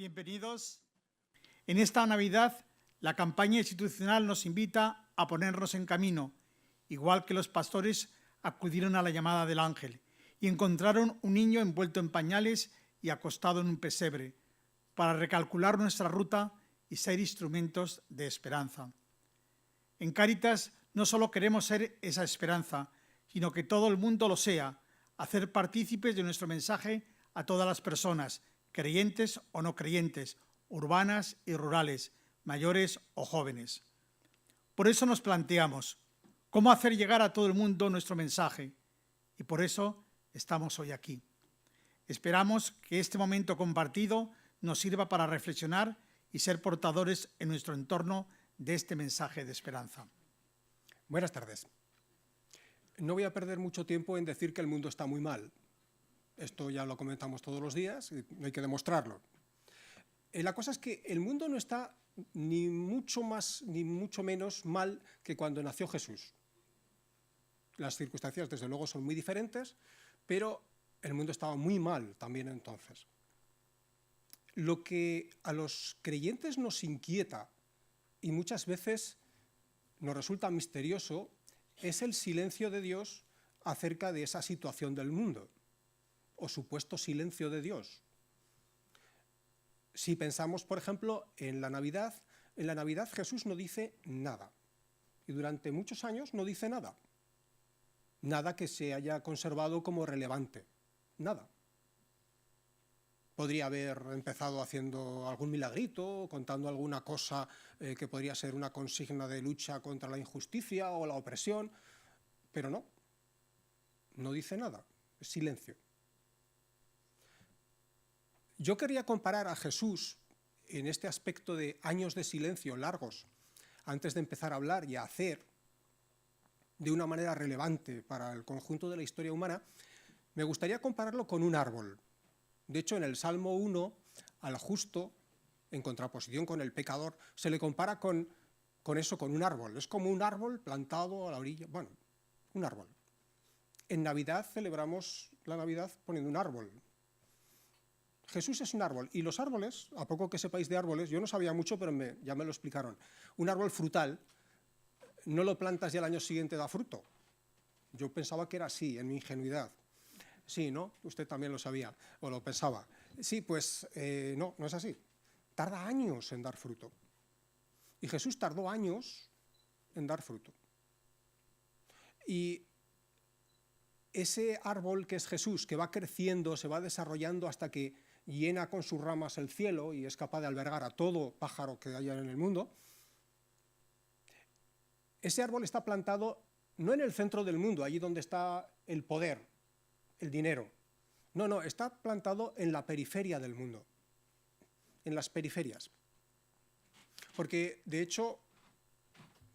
Bienvenidos. En esta Navidad, la campaña institucional nos invita a ponernos en camino, igual que los pastores acudieron a la llamada del ángel y encontraron un niño envuelto en pañales y acostado en un pesebre, para recalcular nuestra ruta y ser instrumentos de esperanza. En Cáritas no solo queremos ser esa esperanza, sino que todo el mundo lo sea, hacer partícipes de nuestro mensaje a todas las personas, creyentes o no creyentes, urbanas y rurales, mayores o jóvenes. Por eso nos planteamos cómo hacer llegar a todo el mundo nuestro mensaje, y por eso estamos hoy aquí. Esperamos que este momento compartido nos sirva para reflexionar y ser portadores en nuestro entorno de este mensaje de esperanza. Buenas tardes. No voy a perder mucho tiempo en decir que el mundo está muy mal. Esto ya lo comentamos todos los días y no hay que demostrarlo. La cosa es que el mundo no está ni mucho más ni mucho menos mal que cuando nació Jesús. Las circunstancias, desde luego, son muy diferentes, pero el mundo estaba muy mal también entonces. Lo que a los creyentes nos inquieta y muchas veces nos resulta misterioso es el silencio de Dios acerca de esa situación del mundo, o supuesto silencio de Dios. Si pensamos, por ejemplo, en la Navidad Jesús no dice nada, y durante muchos años no dice nada, nada que se haya conservado como relevante, nada. Podría haber empezado haciendo algún milagrito, contando alguna cosa que podría ser una consigna de lucha contra la injusticia o la opresión, pero no dice nada, es silencio. Yo quería comparar a Jesús en este aspecto de años de silencio largos, antes de empezar a hablar y a hacer de una manera relevante para el conjunto de la historia humana. Me gustaría compararlo con un árbol. De hecho, en el Salmo 1, al justo, en contraposición con el pecador, se le compara con un árbol. Es como un árbol plantado a la orilla, bueno, un árbol. En Navidad celebramos la Navidad poniendo un árbol. Jesús es un árbol, y los árboles, a poco que sepáis de árboles, yo no sabía mucho, pero ya me lo explicaron. Un árbol frutal no lo plantas y al año siguiente da fruto. Yo pensaba que era así, en mi ingenuidad. Sí, ¿no? Usted también lo sabía, o lo pensaba. Sí, pues no es así. Tarda años en dar fruto. Y Jesús tardó años en dar fruto. Y ese árbol que es Jesús, que va creciendo, se va desarrollando hasta que llena con sus ramas el cielo y es capaz de albergar a todo pájaro que haya en el mundo, ese árbol está plantado no en el centro del mundo, allí donde está el poder, el dinero. No, está plantado en la periferia del mundo, en las periferias. Porque, de hecho,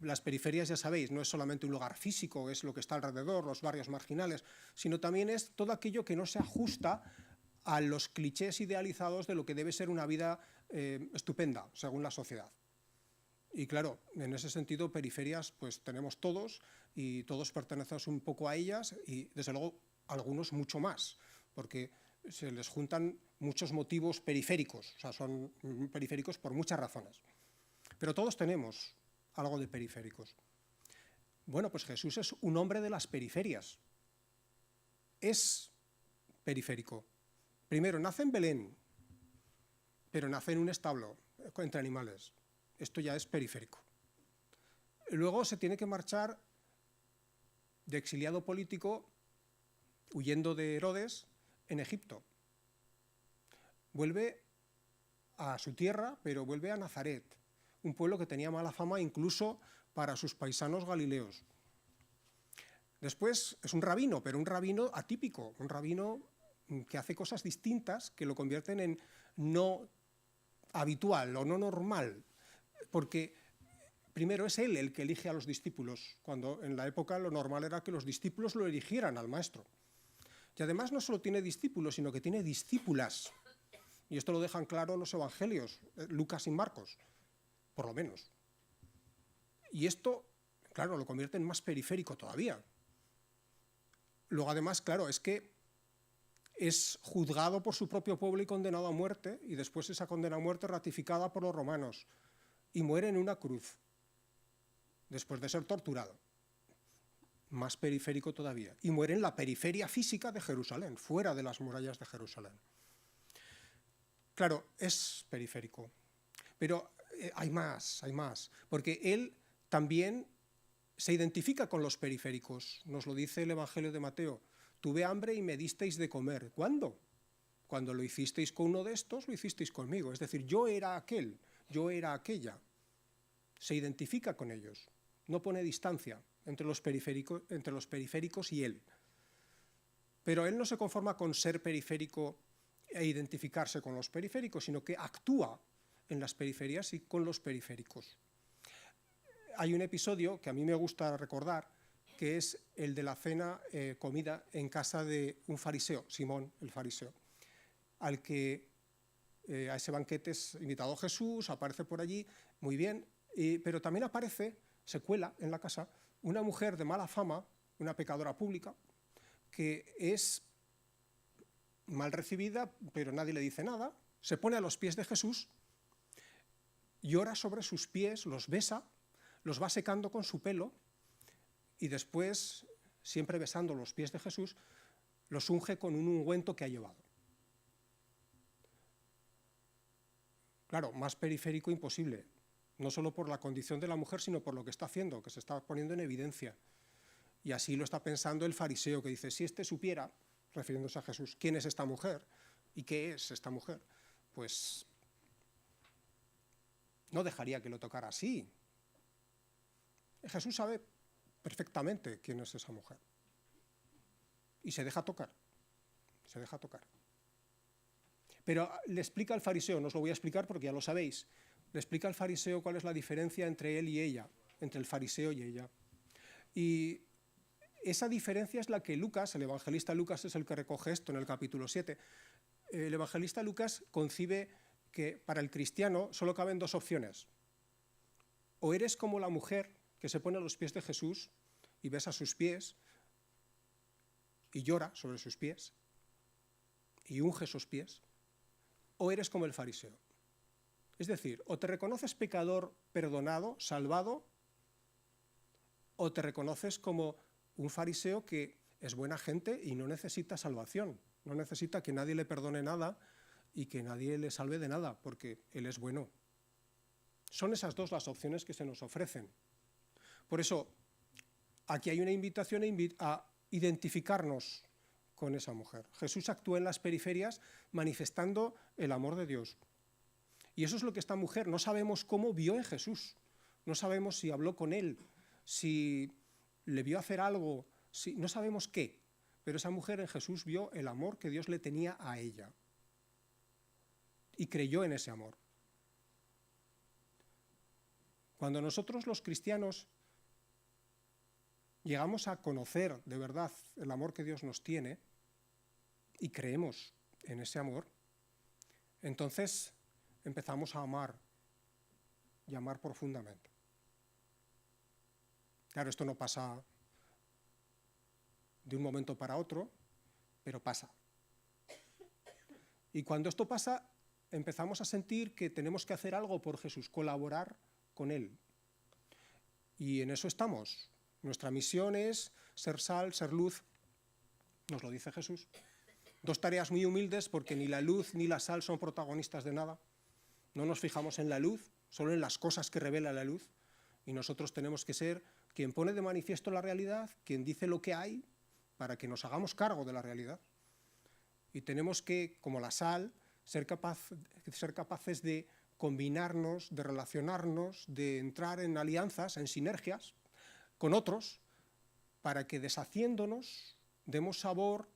las periferias, ya sabéis, no es solamente un lugar físico, es lo que está alrededor, los barrios marginales, sino también es todo aquello que no se ajusta a los clichés idealizados de lo que debe ser una vida estupenda, según la sociedad. Y claro, en ese sentido, periferias pues tenemos todos, y todos pertenecemos un poco a ellas, y desde luego algunos mucho más, porque se les juntan muchos motivos periféricos, o sea, son periféricos por muchas razones. Pero todos tenemos algo de periféricos. Bueno, pues Jesús es un hombre de las periferias. Es periférico. Primero, nace en Belén, pero nace en un establo entre animales. Esto ya es periférico. Luego se tiene que marchar de exiliado político, huyendo de Herodes, en Egipto. Vuelve a su tierra, pero vuelve a Nazaret, un pueblo que tenía mala fama incluso para sus paisanos galileos. Después es un rabino, pero un rabino atípico, un rabino que hace cosas distintas que lo convierten en no habitual o no normal, porque primero es él el que elige a los discípulos, cuando en la época lo normal era que los discípulos lo eligieran al maestro. Y además no solo tiene discípulos, sino que tiene discípulas. Y esto lo dejan claro los evangelios, Lucas y Marcos, por lo menos. Y esto, claro, lo convierte en más periférico todavía. Luego, además, claro, es que es juzgado por su propio pueblo y condenado a muerte, y después esa condena a muerte ratificada por los romanos, y muere en una cruz, después de ser torturado. Más periférico todavía. Y muere en la periferia física de Jerusalén, fuera de las murallas de Jerusalén. Claro, es periférico, pero hay más, porque él también se identifica con los periféricos. Nos lo dice el Evangelio de Mateo. Tuve hambre y me disteis de comer. ¿Cuándo? Cuando lo hicisteis con uno de estos, lo hicisteis conmigo. Es decir, yo era aquel, yo era aquella. Se identifica con ellos. No pone distancia entre los periféricos y él. Pero él no se conforma con ser periférico e identificarse con los periféricos, sino que actúa en las periferias y con los periféricos. Hay un episodio que a mí me gusta recordar, que es el de la cena, comida en casa de un fariseo, Simón el fariseo, al que a ese banquete es invitado Jesús, aparece por allí, muy bien, pero también aparece, se cuela en la casa, una mujer de mala fama, una pecadora pública, que es mal recibida, pero nadie le dice nada, se pone a los pies de Jesús, llora sobre sus pies, los besa, los va secando con su pelo y después, siempre besando los pies de Jesús, los unge con un ungüento que ha llevado. Claro, más periférico imposible, no solo por la condición de la mujer, sino por lo que está haciendo, que se está poniendo en evidencia. Y así lo está pensando el fariseo, que dice, si este supiera, refiriéndose a Jesús, quién es esta mujer y qué es esta mujer, pues no dejaría que lo tocara así. Jesús sabe perfectamente quién es esa mujer. Y se deja tocar, se deja tocar. Pero le explica al fariseo, no os lo voy a explicar porque ya lo sabéis, le explica al fariseo cuál es la diferencia entre él y ella, entre el fariseo y ella. Y esa diferencia es la que Lucas, el evangelista Lucas es el que recoge esto en el capítulo 7. El evangelista Lucas concibe que para el cristiano solo caben dos opciones. O eres como la mujer que se pone a los pies de Jesús y besa sus pies y llora sobre sus pies y unge sus pies, o eres como el fariseo. Es decir, o te reconoces pecador perdonado, salvado, o te reconoces como un fariseo que es buena gente y no necesita salvación, no necesita que nadie le perdone nada y que nadie le salve de nada, porque él es bueno. Son esas dos las opciones que se nos ofrecen. Por eso, aquí hay una invitación a identificarnos con esa mujer. Jesús actúa en las periferias manifestando el amor de Dios. Y eso es lo que esta mujer, no sabemos cómo vio en Jesús, no sabemos si habló con él, si le vio hacer algo, no sabemos qué, pero esa mujer en Jesús vio el amor que Dios le tenía a ella y creyó en ese amor. Cuando nosotros los cristianos llegamos a conocer de verdad el amor que Dios nos tiene y creemos en ese amor, entonces empezamos a amar y amar profundamente. Claro, esto no pasa de un momento para otro, pero pasa. Y cuando esto pasa, empezamos a sentir que tenemos que hacer algo por Jesús, colaborar con Él. Y en eso estamos. Nuestra misión es ser sal, ser luz, nos lo dice Jesús. Dos tareas muy humildes porque ni la luz ni la sal son protagonistas de nada. No nos fijamos en la luz, solo en las cosas que revela la luz. Y nosotros tenemos que ser quien pone de manifiesto la realidad, quien dice lo que hay, para que nos hagamos cargo de la realidad. Y tenemos que, como la sal, ser capaces de combinarnos, de relacionarnos, de entrar en alianzas, en sinergias con otros, para que deshaciéndonos, demos sabor,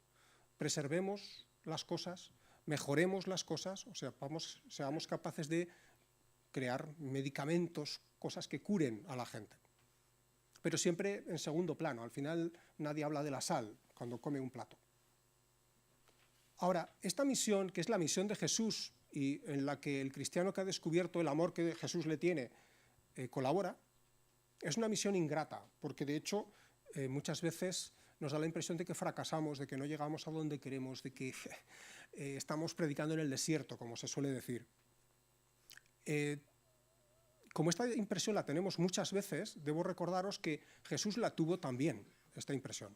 preservemos las cosas, mejoremos las cosas, o sea, seamos capaces de crear medicamentos, cosas que curen a la gente. Pero siempre en segundo plano, al final nadie habla de la sal cuando come un plato. Ahora, esta misión, que es la misión de Jesús y en la que el cristiano que ha descubierto el amor que Jesús le tiene colabora, es una misión ingrata, porque de hecho muchas veces nos da la impresión de que fracasamos, de que no llegamos a donde queremos, de que estamos predicando en el desierto, como se suele decir. Como esta impresión la tenemos muchas veces, debo recordaros que Jesús la tuvo también, esta impresión.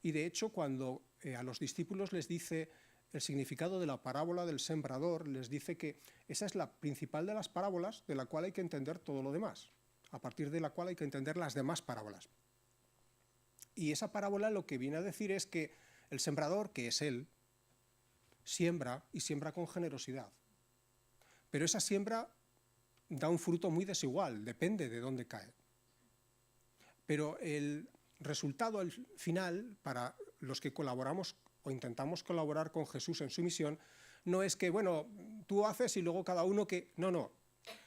Y de hecho, cuando a los discípulos les dice el significado de la parábola del sembrador, les dice que esa es la principal de las parábolas de la cual hay que entender todo lo demás, a partir de la cual hay que entender las demás parábolas. Y esa parábola lo que viene a decir es que el sembrador, que es él, siembra y siembra con generosidad. Pero esa siembra da un fruto muy desigual, depende de dónde cae. Pero el resultado al final, para los que colaboramos o intentamos colaborar con Jesús en su misión, no es que, bueno, tú haces y luego cada uno que... No.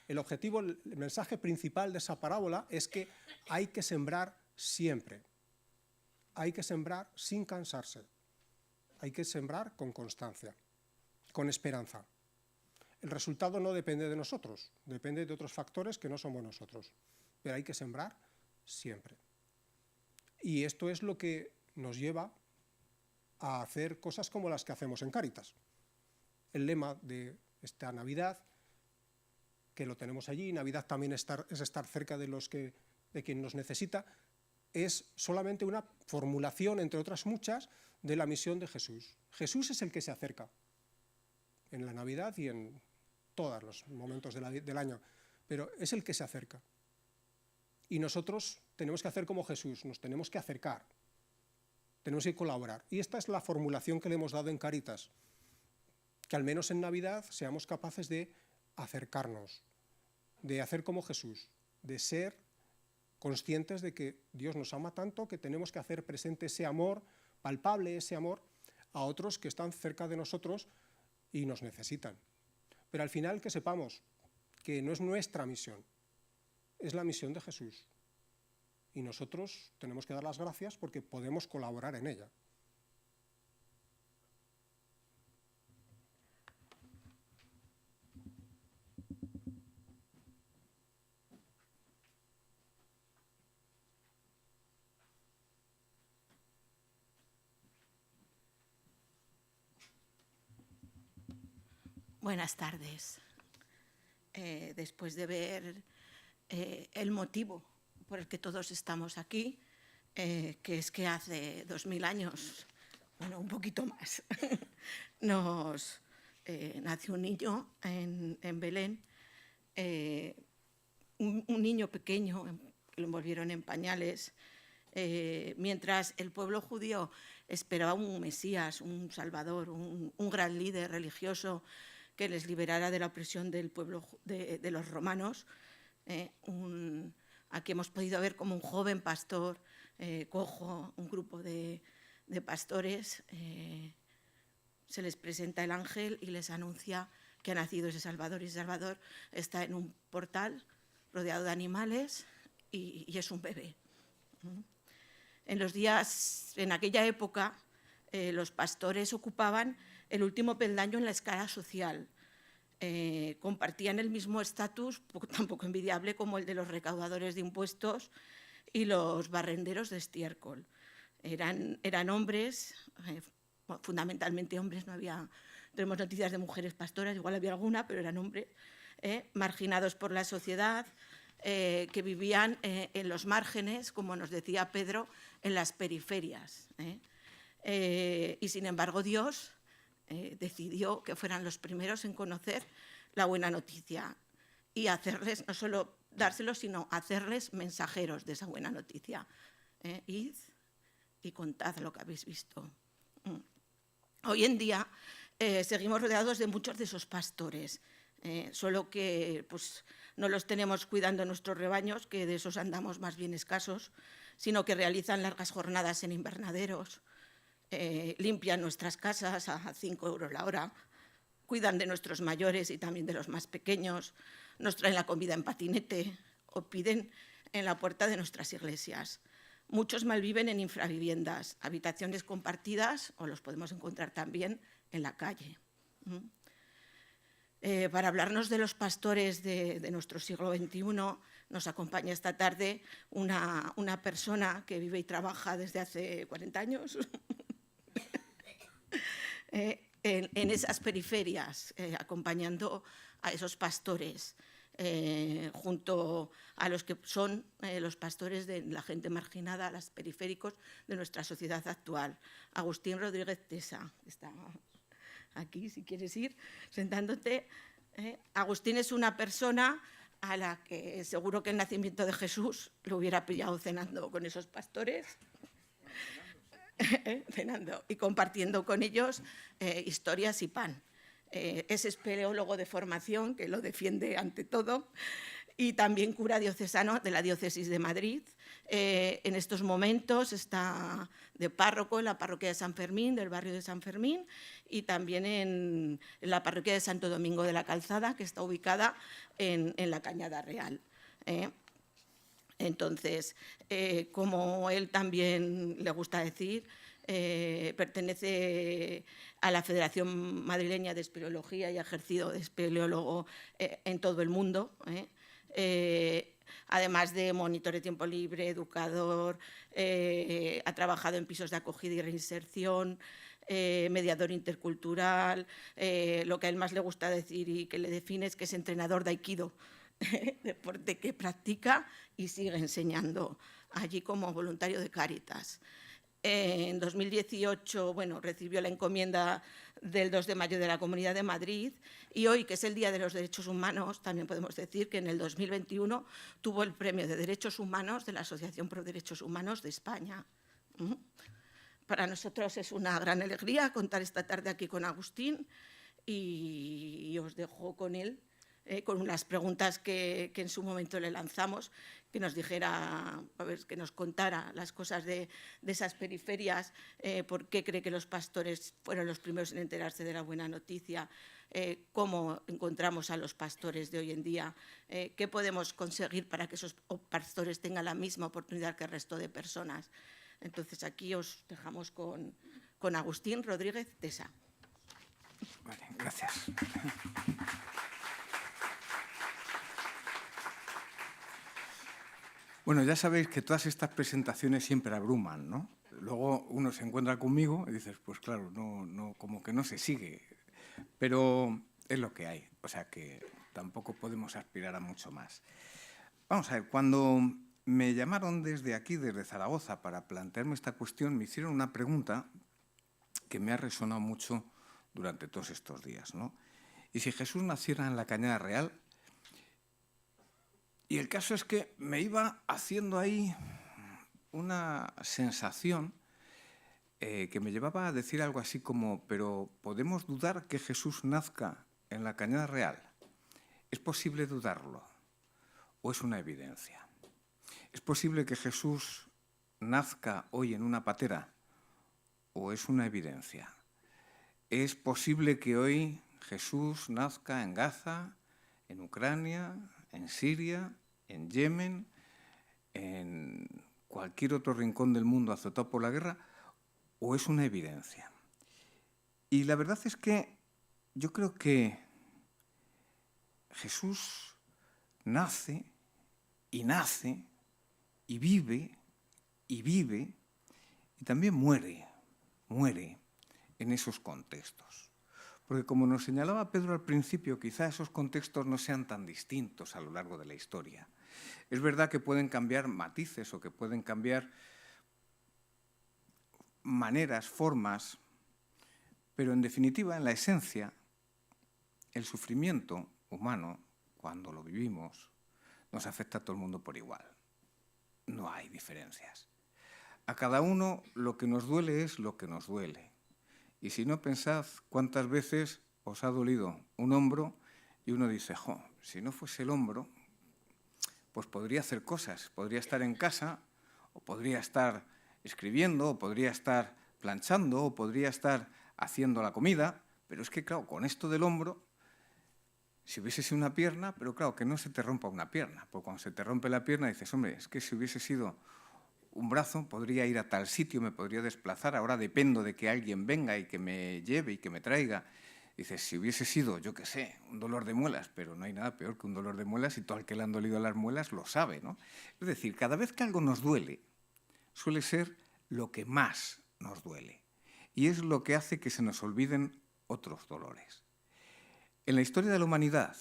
El objetivo, el mensaje principal de esa parábola es que hay que sembrar siempre. Hay que sembrar sin cansarse. Hay que sembrar con constancia, con esperanza. El resultado no depende de nosotros, depende de otros factores que no somos nosotros. Pero hay que sembrar siempre. Y esto es lo que nos lleva a hacer cosas como las que hacemos en Cáritas. El lema de esta Navidad, que lo tenemos allí, Navidad también es estar cerca de quien nos necesita, es solamente una formulación, entre otras muchas, de la misión de Jesús. Jesús es el que se acerca en la Navidad y en todos los momentos del año, pero es el que se acerca. Y nosotros tenemos que hacer como Jesús, nos tenemos que acercar, tenemos que colaborar. Y esta es la formulación que le hemos dado en Cáritas, que al menos en Navidad seamos capaces de acercarnos, de hacer como Jesús, de ser conscientes de que Dios nos ama tanto que tenemos que hacer presente ese amor, palpable ese amor, a otros que están cerca de nosotros y nos necesitan. Pero al final que sepamos que no es nuestra misión, es la misión de Jesús. Y nosotros tenemos que dar las gracias porque podemos colaborar en ella. Buenas tardes. Después de ver el motivo por el que todos estamos aquí, que es que hace 2000 años, bueno, un poquito más, nos nació un niño en Belén, un niño pequeño, que lo envolvieron en pañales, mientras el pueblo judío esperaba un Mesías, un Salvador, un gran líder religioso que les liberara de la opresión del pueblo de los romanos. Aquí hemos podido ver como un joven pastor cojo, un grupo de pastores, se les presenta el ángel y les anuncia que ha nacido ese Salvador, y ese Salvador está en un portal rodeado de animales y es un bebé. En aquella época, los pastores ocupaban el último peldaño en la escala social. Compartían el mismo estatus, tan poco envidiable como el de los recaudadores de impuestos y los barrenderos de estiércol. Eran hombres, fundamentalmente hombres, tenemos noticias de mujeres pastoras, igual había alguna, pero eran hombres, marginados por la sociedad, que vivían en los márgenes, como nos decía Pedro, en las periferias. Y sin embargo Dios decidió que fueran los primeros en conocer la buena noticia y hacerles, no solo dárselos, sino hacerles mensajeros de esa buena noticia. Id y contad lo que habéis visto. Hoy en día seguimos rodeados de muchos de esos pastores, solo que pues, no los tenemos cuidando nuestros rebaños, que de esos andamos más bien escasos, sino que realizan largas jornadas en invernaderos, limpian nuestras casas a 5 euros la hora, cuidan de nuestros mayores y también de los más pequeños, nos traen la comida en patinete o piden en la puerta de nuestras iglesias. Muchos malviven en infraviviendas, habitaciones compartidas, o los podemos encontrar también en la calle. Para hablarnos de los pastores de nuestro siglo XXI, Nos acompaña esta tarde una persona que vive y trabaja desde hace 40 años en esas periferias, acompañando a esos pastores, junto a los que son los pastores de la gente marginada, los periféricos de nuestra sociedad actual. Agustín Rodríguez Tesa, está aquí, si quieres ir, sentándote. Agustín es una persona a la que seguro que el nacimiento de Jesús lo hubiera pillado cenando con esos pastores, cenando y compartiendo con ellos historias y pan. Es espeleólogo de formación, que lo defiende ante todo, y también cura diocesano de la diócesis de Madrid. En estos momentos está de párroco en la parroquia de San Fermín, del barrio de San Fermín, y también en la parroquia de Santo Domingo de la Calzada, que está ubicada en la Cañada Real. Entonces, como él también le gusta decir, pertenece a la Federación Madrileña de Espeleología y ha ejercido de espeleólogo en todo el mundo. Además de monitor de tiempo libre, educador, ha trabajado en pisos de acogida y reinserción, mediador intercultural. Lo que a él más le gusta decir y que le define es que es entrenador de Aikido, deporte que practica y sigue enseñando allí como voluntario de Cáritas. En 2018, recibió la encomienda del 2 de mayo de la Comunidad de Madrid y hoy, que es el Día de los Derechos Humanos, también podemos decir que en el 2021 tuvo el Premio de Derechos Humanos de la Asociación Pro Derechos Humanos de España. Para nosotros es una gran alegría contar esta tarde aquí con Agustín y os dejo con él, con unas preguntas que en su momento le lanzamos, que nos dijera, que nos contara las cosas de esas periferias, por qué cree que los pastores fueron los primeros en enterarse de la buena noticia, cómo encontramos a los pastores de hoy en día, qué podemos conseguir para que esos pastores tengan la misma oportunidad que el resto de personas. Entonces, aquí os dejamos con Agustín Rodríguez Tesa. Vale, gracias. Bueno, ya sabéis que todas estas presentaciones siempre abruman, ¿no? Luego uno se encuentra conmigo y dices, pues claro, no, como que no se sigue. Pero es lo que hay, o sea que tampoco podemos aspirar a mucho más. Vamos a ver, cuando me llamaron desde aquí, desde Zaragoza, para plantearme esta cuestión, me hicieron una pregunta que me ha resonado mucho durante todos estos días, ¿no? Y si Jesús naciera en la Cañada Real. Y el caso es que me iba haciendo ahí una sensación que me llevaba a decir algo así como, pero ¿podemos dudar que Jesús nazca en la Cañada Real? ¿Es posible dudarlo? ¿O es una evidencia? ¿Es posible que Jesús nazca hoy en una patera? ¿O es una evidencia? ¿Es posible que hoy Jesús nazca en Gaza, en Ucrania, en Siria, en Yemen, en cualquier otro rincón del mundo azotado por la guerra, o es una evidencia? Y la verdad es que yo creo que Jesús nace y vive y también muere en esos contextos. Porque como nos señalaba Pedro al principio, quizá esos contextos no sean tan distintos a lo largo de la historia. Es verdad que pueden cambiar matices o que pueden cambiar maneras, formas, pero en definitiva, en la esencia, el sufrimiento humano, cuando lo vivimos, nos afecta a todo el mundo por igual. No hay diferencias. A cada uno lo que nos duele es lo que nos duele. Y si no, pensad cuántas veces os ha dolido un hombro y uno dice, jo, si no fuese el hombro, pues podría hacer cosas, podría estar en casa, o podría estar escribiendo, o podría estar planchando, o podría estar haciendo la comida, pero es que, claro, con esto del hombro, si hubiese sido una pierna, pero claro, que no se te rompa una pierna, porque cuando se te rompe la pierna dices, hombre, es que si hubiese sido un brazo, podría ir a tal sitio, me podría desplazar, ahora dependo de que alguien venga y que me lleve y que me traiga. Dices, si hubiese sido, yo qué sé, un dolor de muelas, pero no hay nada peor que un dolor de muelas y todo el que le han dolido las muelas lo sabe, ¿no? Es decir, cada vez que algo nos duele, suele ser lo que más nos duele. Y es lo que hace que se nos olviden otros dolores. En la historia de la humanidad,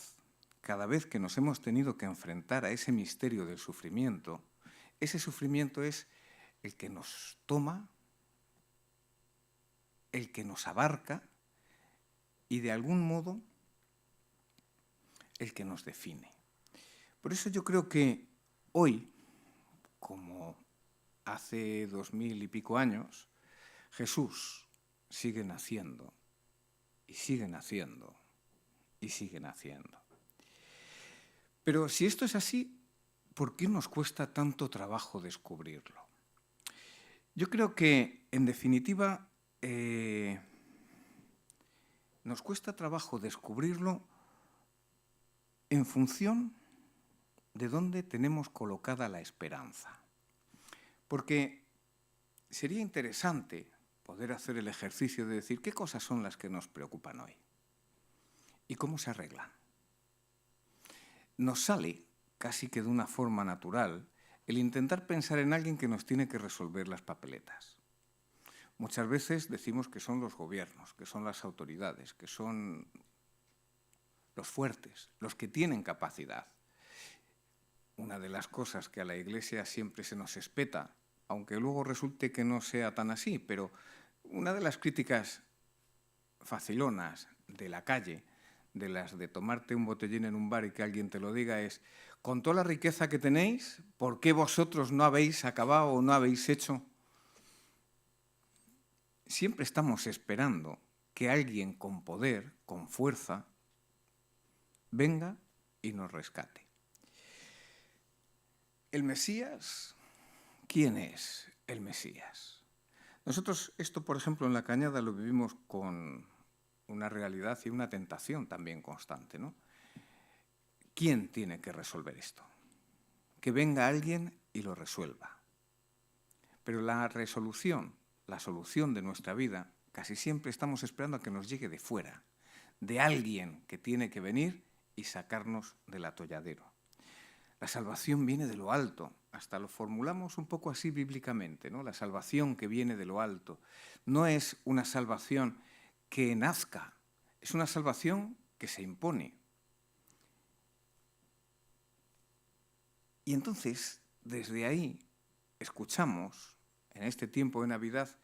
cada vez que nos hemos tenido que enfrentar a ese misterio del sufrimiento, ese sufrimiento es el que nos toma, el que nos abarca y de algún modo el que nos define. Por eso yo creo que hoy, como hace 2000 y pico años, Jesús sigue naciendo y sigue naciendo y sigue naciendo. Pero si esto es así, ¿por qué nos cuesta tanto trabajo descubrirlo? Yo creo que, en definitiva, nos cuesta trabajo descubrirlo en función de dónde tenemos colocada la esperanza. Porque sería interesante poder hacer el ejercicio de decir qué cosas son las que nos preocupan hoy y cómo se arreglan. Nos sale, casi que de una forma natural, el intentar pensar en alguien que nos tiene que resolver las papeletas. Muchas veces decimos que son los gobiernos, que son las autoridades, que son los fuertes, los que tienen capacidad. Una de las cosas que a la Iglesia siempre se nos espeta, aunque luego resulte que no sea tan así, pero una de las críticas facilonas de la calle, de las de tomarte un botellín en un bar y que alguien te lo diga, es: con toda la riqueza que tenéis, ¿por qué vosotros no habéis acabado o no habéis hecho? Siempre estamos esperando que alguien con poder, con fuerza, venga y nos rescate. ¿El Mesías? ¿Quién es el Mesías? Nosotros esto, por ejemplo, en La Cañada lo vivimos con una realidad y una tentación también constante, ¿no? ¿Quién tiene que resolver esto? Que venga alguien y lo resuelva. Pero la resolución, la solución de nuestra vida, casi siempre estamos esperando a que nos llegue de fuera, de alguien que tiene que venir y sacarnos del atolladero. La salvación viene de lo alto, hasta lo formulamos un poco así bíblicamente, ¿no? La salvación que viene de lo alto no es una salvación que nazca, es una salvación que se impone. Y entonces, desde ahí, escuchamos, en este tiempo de Navidad,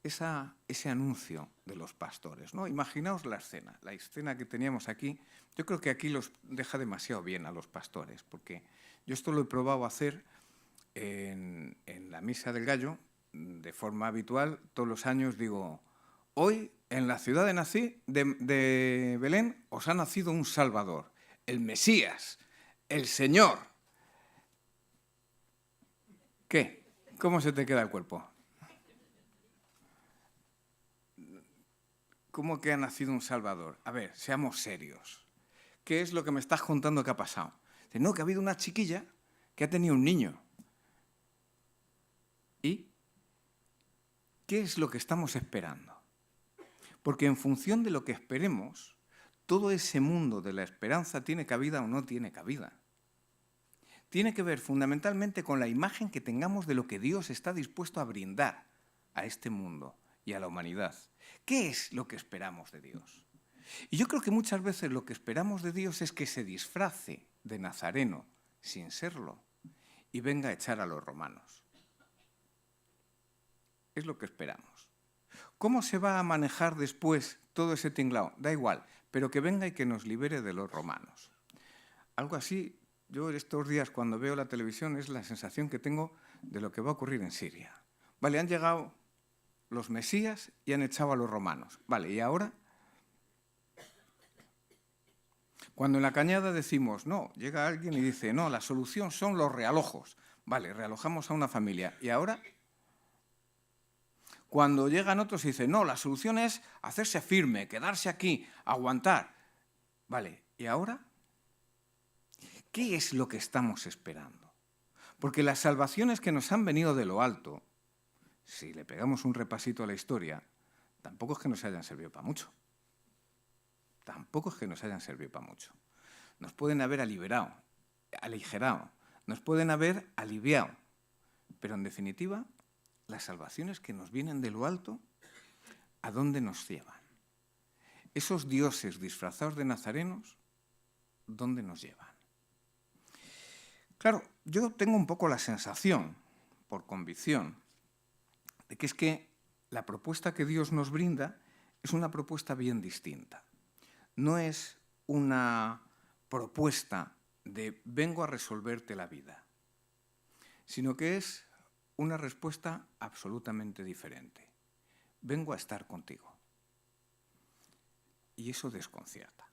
ese anuncio de los pastores, ¿no? Imaginaos la escena que teníamos aquí. Yo creo que aquí los deja demasiado bien a los pastores, porque yo esto lo he probado a hacer en la Misa del Gallo, de forma habitual. Todos los años digo: hoy en la ciudad de Belén os ha nacido un Salvador, el Mesías, el Señor. ¿Qué? ¿Cómo se te queda el cuerpo? ¿Cómo que ha nacido un Salvador? A ver, seamos serios. ¿Qué es lo que me estás contando que ha pasado? Dice, no, que ha habido una chiquilla que ha tenido un niño. ¿Y qué es lo que estamos esperando? Porque en función de lo que esperemos, todo ese mundo de la esperanza tiene cabida o no tiene cabida. Tiene que ver fundamentalmente con la imagen que tengamos de lo que Dios está dispuesto a brindar a este mundo y a la humanidad. ¿Qué es lo que esperamos de Dios? Y yo creo que muchas veces lo que esperamos de Dios es que se disfrace de nazareno sin serlo y venga a echar a los romanos. Es lo que esperamos. ¿Cómo se va a manejar después todo ese tinglao? Da igual, pero que venga y que nos libere de los romanos. Algo así, yo estos días cuando veo la televisión es la sensación que tengo de lo que va a ocurrir en Siria. Vale, han llegado los mesías y han echado a los romanos. Vale, ¿y ahora? Cuando en La Cañada decimos, no, llega alguien y dice, no, la solución son los realojos. Vale, realojamos a una familia. ¿Y ahora? Cuando llegan otros y dicen, no, la solución es hacerse firme, quedarse aquí, aguantar. Vale, ¿y ahora? ¿Qué es lo que estamos esperando? Porque las salvaciones que nos han venido de lo alto, si le pegamos un repasito a la historia, tampoco es que nos hayan servido para mucho. tampoco es que nos hayan servido para mucho. Nos pueden haber aligerado, nos pueden haber aliviado, pero en definitiva, las salvaciones que nos vienen de lo alto, ¿a dónde nos llevan? Esos dioses disfrazados de nazarenos, ¿dónde nos llevan? Claro, yo tengo un poco la sensación, por convicción, de que es que la propuesta que Dios nos brinda es una propuesta bien distinta. No es una propuesta de vengo a resolverte la vida, sino que es una respuesta absolutamente diferente. Vengo a estar contigo. Y eso desconcierta.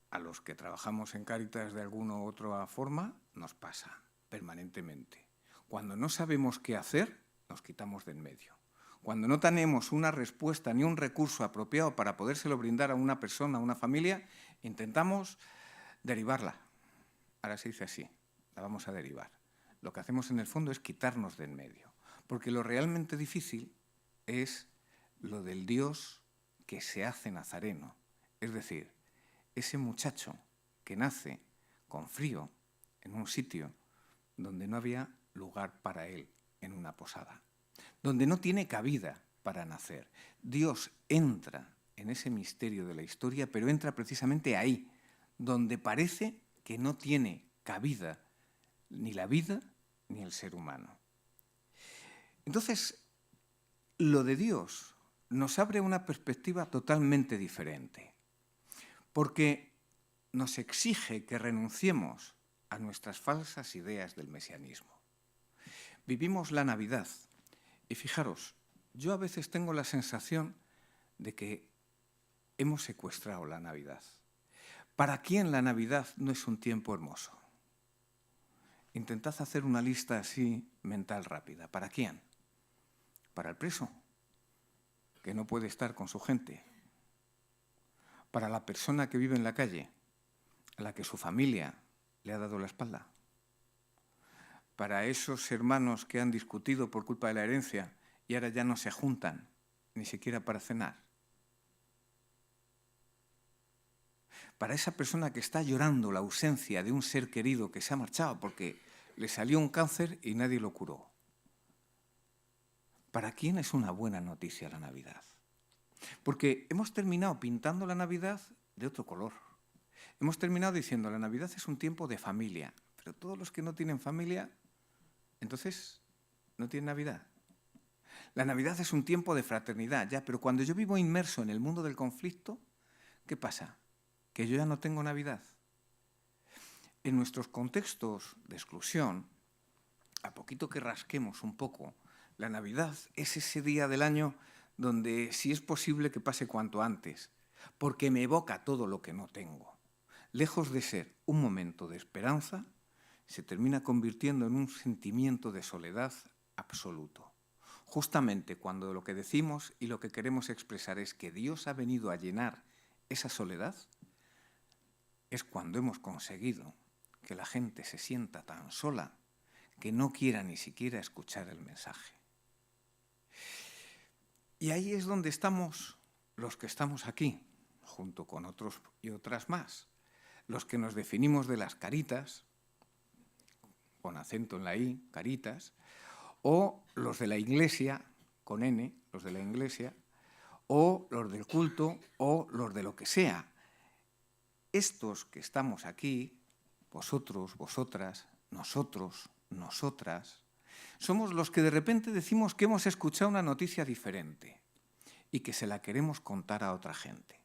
A los que trabajamos en Cáritas de alguna u otra forma, nos pasa permanentemente. Cuando no sabemos qué hacer, nos quitamos de en medio. Cuando no tenemos una respuesta ni un recurso apropiado para podérselo brindar a una persona, a una familia, intentamos derivarla. Ahora se dice así, la vamos a derivar. Lo que hacemos en el fondo es quitarnos de en medio. Porque lo realmente difícil es lo del Dios que se hace nazareno. Es decir, ese muchacho que nace con frío en un sitio donde no había lugar para él, en una posada, donde no tiene cabida para nacer. Dios entra en ese misterio de la historia, pero entra precisamente ahí, donde parece que no tiene cabida ni la vida ni el ser humano. Entonces, lo de Dios nos abre una perspectiva totalmente diferente, porque nos exige que renunciemos a nuestras falsas ideas del mesianismo. Vivimos la Navidad y fijaros, yo a veces tengo la sensación de que hemos secuestrado la Navidad. ¿Para quién la Navidad no es un tiempo hermoso? Intentad hacer una lista así mental rápida. ¿Para quién? Para el preso, que no puede estar con su gente. Para la persona que vive en la calle, a la que su familia le ha dado la espalda. Para esos hermanos que han discutido por culpa de la herencia y ahora ya no se juntan, ni siquiera para cenar. Para esa persona que está llorando la ausencia de un ser querido que se ha marchado porque le salió un cáncer y nadie lo curó. ¿Para quién es una buena noticia la Navidad? Porque hemos terminado pintando la Navidad de otro color. Hemos terminado diciendo la Navidad es un tiempo de familia, pero todos los que no tienen familia, entonces no tienen Navidad. La Navidad es un tiempo de fraternidad, ya, pero cuando yo vivo inmerso en el mundo del conflicto, ¿qué pasa? Que yo ya no tengo Navidad. En nuestros contextos de exclusión, a poquito que rasquemos un poco, la Navidad es ese día del año donde si es posible que pase cuanto antes, porque me evoca todo lo que no tengo. Lejos de ser un momento de esperanza, se termina convirtiendo en un sentimiento de soledad absoluto. Justamente cuando lo que decimos y lo que queremos expresar es que Dios ha venido a llenar esa soledad, es cuando hemos conseguido que la gente se sienta tan sola que no quiera ni siquiera escuchar el mensaje. Y ahí es donde estamos los que estamos aquí, junto con otros y otras más, los que nos definimos de las caritas, con acento en la I, caritas, o los de la iglesia, con N, los de la iglesia, o los del culto, o los de lo que sea. Estos que estamos aquí, vosotros, vosotras, nosotros, nosotras, somos los que de repente decimos que hemos escuchado una noticia diferente y que se la queremos contar a otra gente.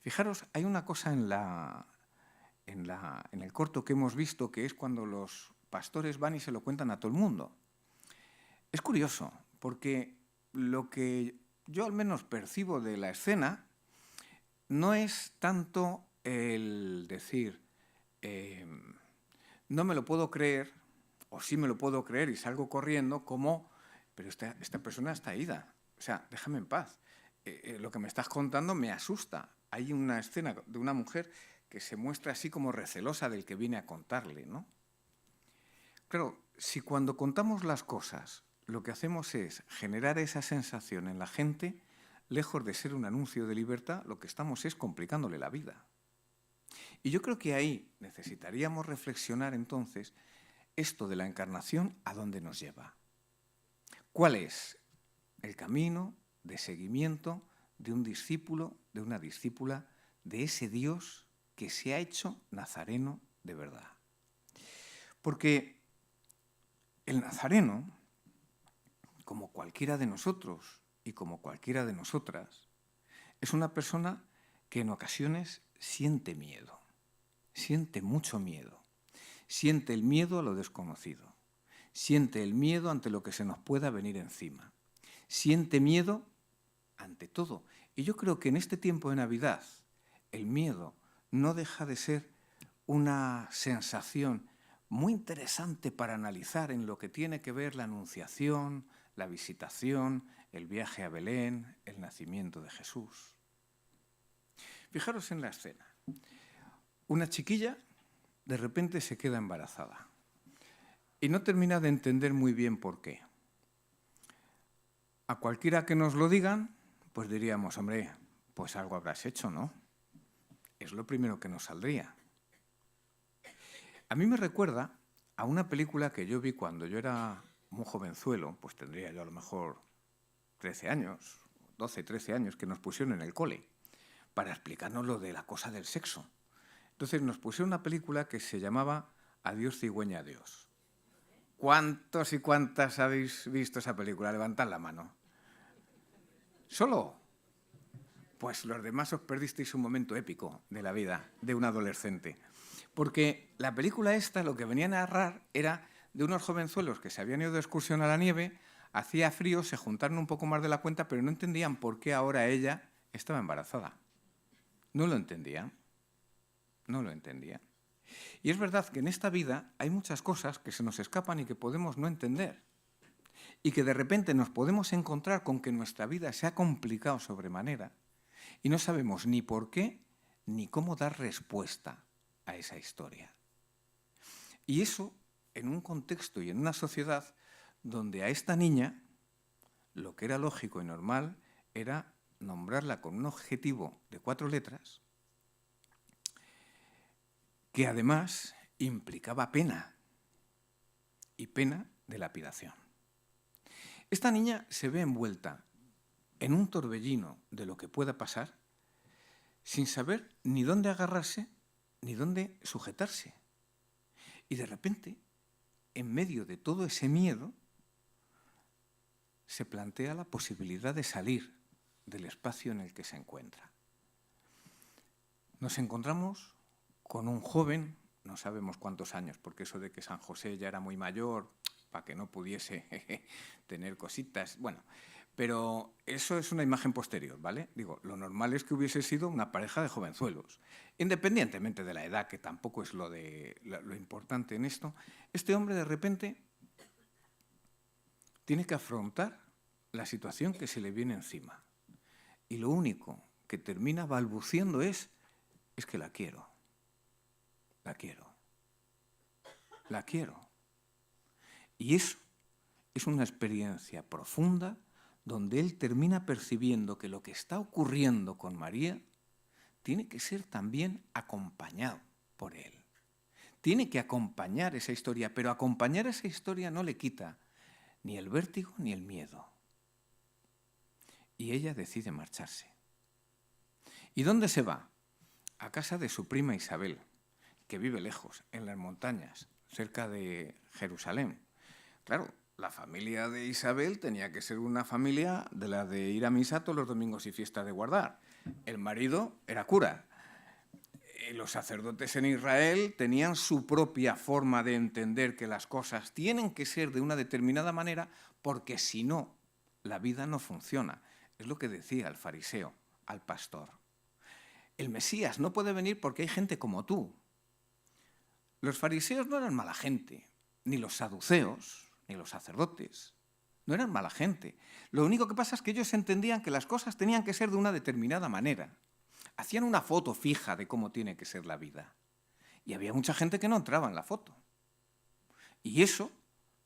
Fijaros, hay una cosa en el corto que hemos visto, que es cuando los pastores van y se lo cuentan a todo el mundo. Es curioso, porque lo que yo al menos percibo de la escena no es tanto el decir, no me lo puedo creer, o sí me lo puedo creer y salgo corriendo, como, pero esta persona está ida, o sea, déjame en paz. Lo que me estás contando me asusta. Hay una escena de una mujer que se muestra así como recelosa del que viene a contarle, ¿no? Claro, si cuando contamos las cosas lo que hacemos es generar esa sensación en la gente, lejos de ser un anuncio de libertad, lo que estamos es complicándole la vida. Y yo creo que ahí necesitaríamos reflexionar entonces esto de la encarnación, ¿a dónde nos lleva? ¿Cuál es el camino de seguimiento de un discípulo, de una discípula, de ese Dios que se ha hecho nazareno de verdad? Porque el nazareno, como cualquiera de nosotros y como cualquiera de nosotras, es una persona que en ocasiones siente miedo, siente mucho miedo, siente el miedo a lo desconocido, siente el miedo ante lo que se nos pueda venir encima, siente miedo ante todo. Y yo creo que en este tiempo de Navidad el miedo no deja de ser una sensación muy interesante para analizar en lo que tiene que ver la anunciación, la visitación, el viaje a Belén, el nacimiento de Jesús. Fijaros en la escena. Una chiquilla de repente se queda embarazada y no termina de entender muy bien por qué. A cualquiera que nos lo digan, pues diríamos, hombre, pues algo habrás hecho, ¿no? Es lo primero que nos saldría. A mí me recuerda a una película que yo vi cuando yo era muy jovenzuelo, pues tendría yo a lo mejor 13 años, 12, 13 años, que nos pusieron en el cole para explicarnos lo de la cosa del sexo. Entonces nos pusieron una película que se llamaba Adiós, cigüeña, adiós. ¿Cuántos y cuántas habéis visto esa película? Levantad la mano. ¿Solo? Pues los demás os perdisteis un momento épico de la vida de un adolescente. Porque la película esta lo que venía a narrar era de unos jovenzuelos que se habían ido de excursión a la nieve, hacía frío, se juntaron un poco más de la cuenta, pero no entendían por qué ahora ella estaba embarazada. No lo entendían. No lo entendían. Y es verdad que en esta vida hay muchas cosas que se nos escapan y que podemos no entender. Y que de repente nos podemos encontrar con que nuestra vida se ha complicado sobremanera y no sabemos ni por qué ni cómo dar respuesta a esa historia. Y eso en un contexto y en una sociedad donde a esta niña lo que era lógico y normal era nombrarla con un adjetivo de 4 letras que además implicaba pena, y pena de lapidación. Esta niña se ve envuelta en un torbellino de lo que pueda pasar sin saber ni dónde agarrarse ni dónde sujetarse. Y de repente, en medio de todo ese miedo, se plantea la posibilidad de salir del espacio en el que se encuentra. Nos encontramos con un joven, no sabemos cuántos años, porque eso de que San José ya era muy mayor, para que no pudiese tener cositas, bueno, pero eso es una imagen posterior, ¿vale? Digo, lo normal es que hubiese sido una pareja de jovenzuelos, independientemente de la edad, que tampoco es lo importante en esto. Este hombre de repente tiene que afrontar la situación que se le viene encima. Y lo único que termina balbuciendo es que la quiero. La quiero. La quiero. Y eso es una experiencia profunda donde él termina percibiendo que lo que está ocurriendo con María tiene que ser también acompañado por él. Tiene que acompañar esa historia, pero acompañar esa historia no le quita ni el vértigo ni el miedo. Y ella decide marcharse. ¿Y dónde se va? A casa de su prima Isabel, que vive lejos, en las montañas, cerca de Jerusalén. Claro, la familia de Isabel tenía que ser una familia de la de ir a misa todos los domingos y fiestas de guardar. El marido era cura. Los sacerdotes en Israel tenían su propia forma de entender que las cosas tienen que ser de una determinada manera, porque si no, la vida no funciona. Es lo que decía el fariseo al pastor. El Mesías no puede venir porque hay gente como tú. Los fariseos no eran mala gente, ni los saduceos, ni los sacerdotes. No eran mala gente. Lo único que pasa es que ellos entendían que las cosas tenían que ser de una determinada manera. Hacían una foto fija de cómo tiene que ser la vida. Y había mucha gente que no entraba en la foto. Y eso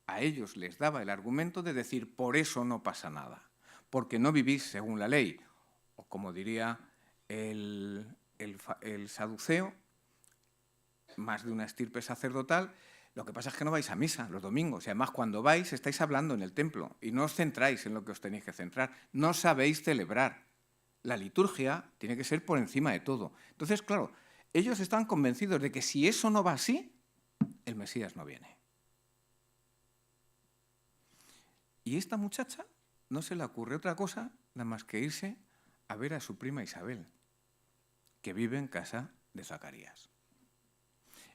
a ellos les daba el argumento de decir, por eso no pasa nada, porque no vivís según la ley. o como diría el saduceo, más de una estirpe sacerdotal. Lo que pasa es que no vais a misa los domingos, y además cuando vais estáis hablando en el templo y no os centráis en lo que os tenéis que centrar, no sabéis celebrar. La liturgia tiene que ser por encima de todo. Entonces, claro, ellos están convencidos de que si eso no va así, el Mesías no viene. Y esta muchacha no se le ocurre otra cosa nada más que irse a ver a su prima Isabel, que vive en casa de Zacarías.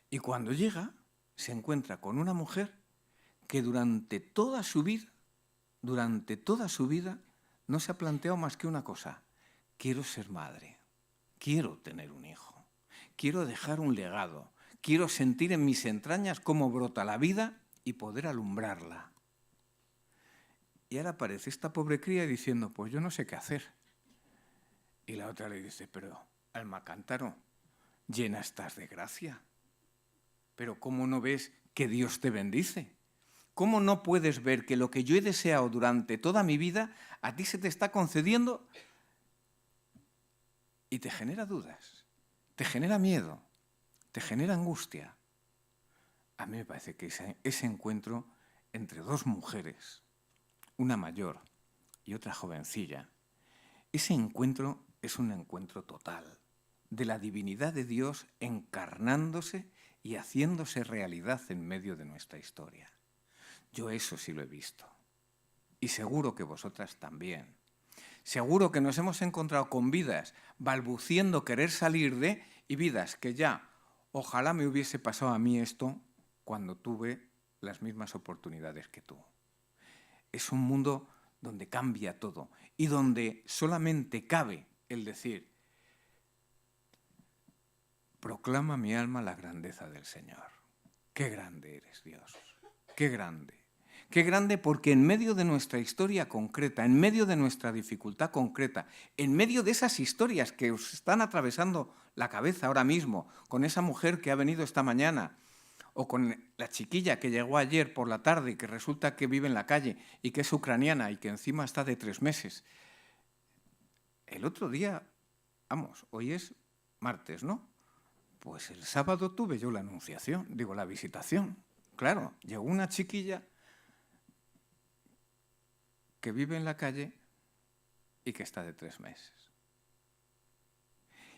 Y cuando llega, se encuentra con una mujer que durante toda su vida, no se ha planteado más que una cosa: quiero ser madre, quiero tener un hijo, quiero dejar un legado, quiero sentir en mis entrañas cómo brota la vida y poder alumbrarla. Y ahora aparece esta pobre cría diciendo, pues yo no sé qué hacer. Y la otra le dice, pero alma cántaro, llena estás de gracia. Pero ¿cómo no ves que Dios te bendice? ¿Cómo no puedes ver que lo que yo he deseado durante toda mi vida a ti se te está concediendo? Y te genera dudas, te genera miedo, te genera angustia. A mí me parece que ese encuentro entre dos mujeres, una mayor y otra jovencilla, ese encuentro es un encuentro total de la divinidad de Dios encarnándose y haciéndose realidad en medio de nuestra historia. Yo eso sí lo he visto. Y seguro que vosotras también. Seguro que nos hemos encontrado con vidas balbuciendo querer salir de, y vidas que ya, ojalá me hubiese pasado a mí esto cuando tuve las mismas oportunidades que tú. Es un mundo donde cambia todo y donde solamente cabe el decir, proclama mi alma la grandeza del Señor. Qué grande eres, Dios. Qué grande. Qué grande, porque en medio de nuestra historia concreta, en medio de nuestra dificultad concreta, en medio de esas historias que os están atravesando la cabeza ahora mismo, con esa mujer que ha venido esta mañana, o con la chiquilla que llegó ayer por la tarde y que resulta que vive en la calle y que es ucraniana y que encima está de 3 meses. El otro día, vamos, hoy es martes, ¿no? Pues el sábado tuve yo la anunciación, la visitación. Claro, llegó una chiquilla que vive en la calle y que está de 3 meses.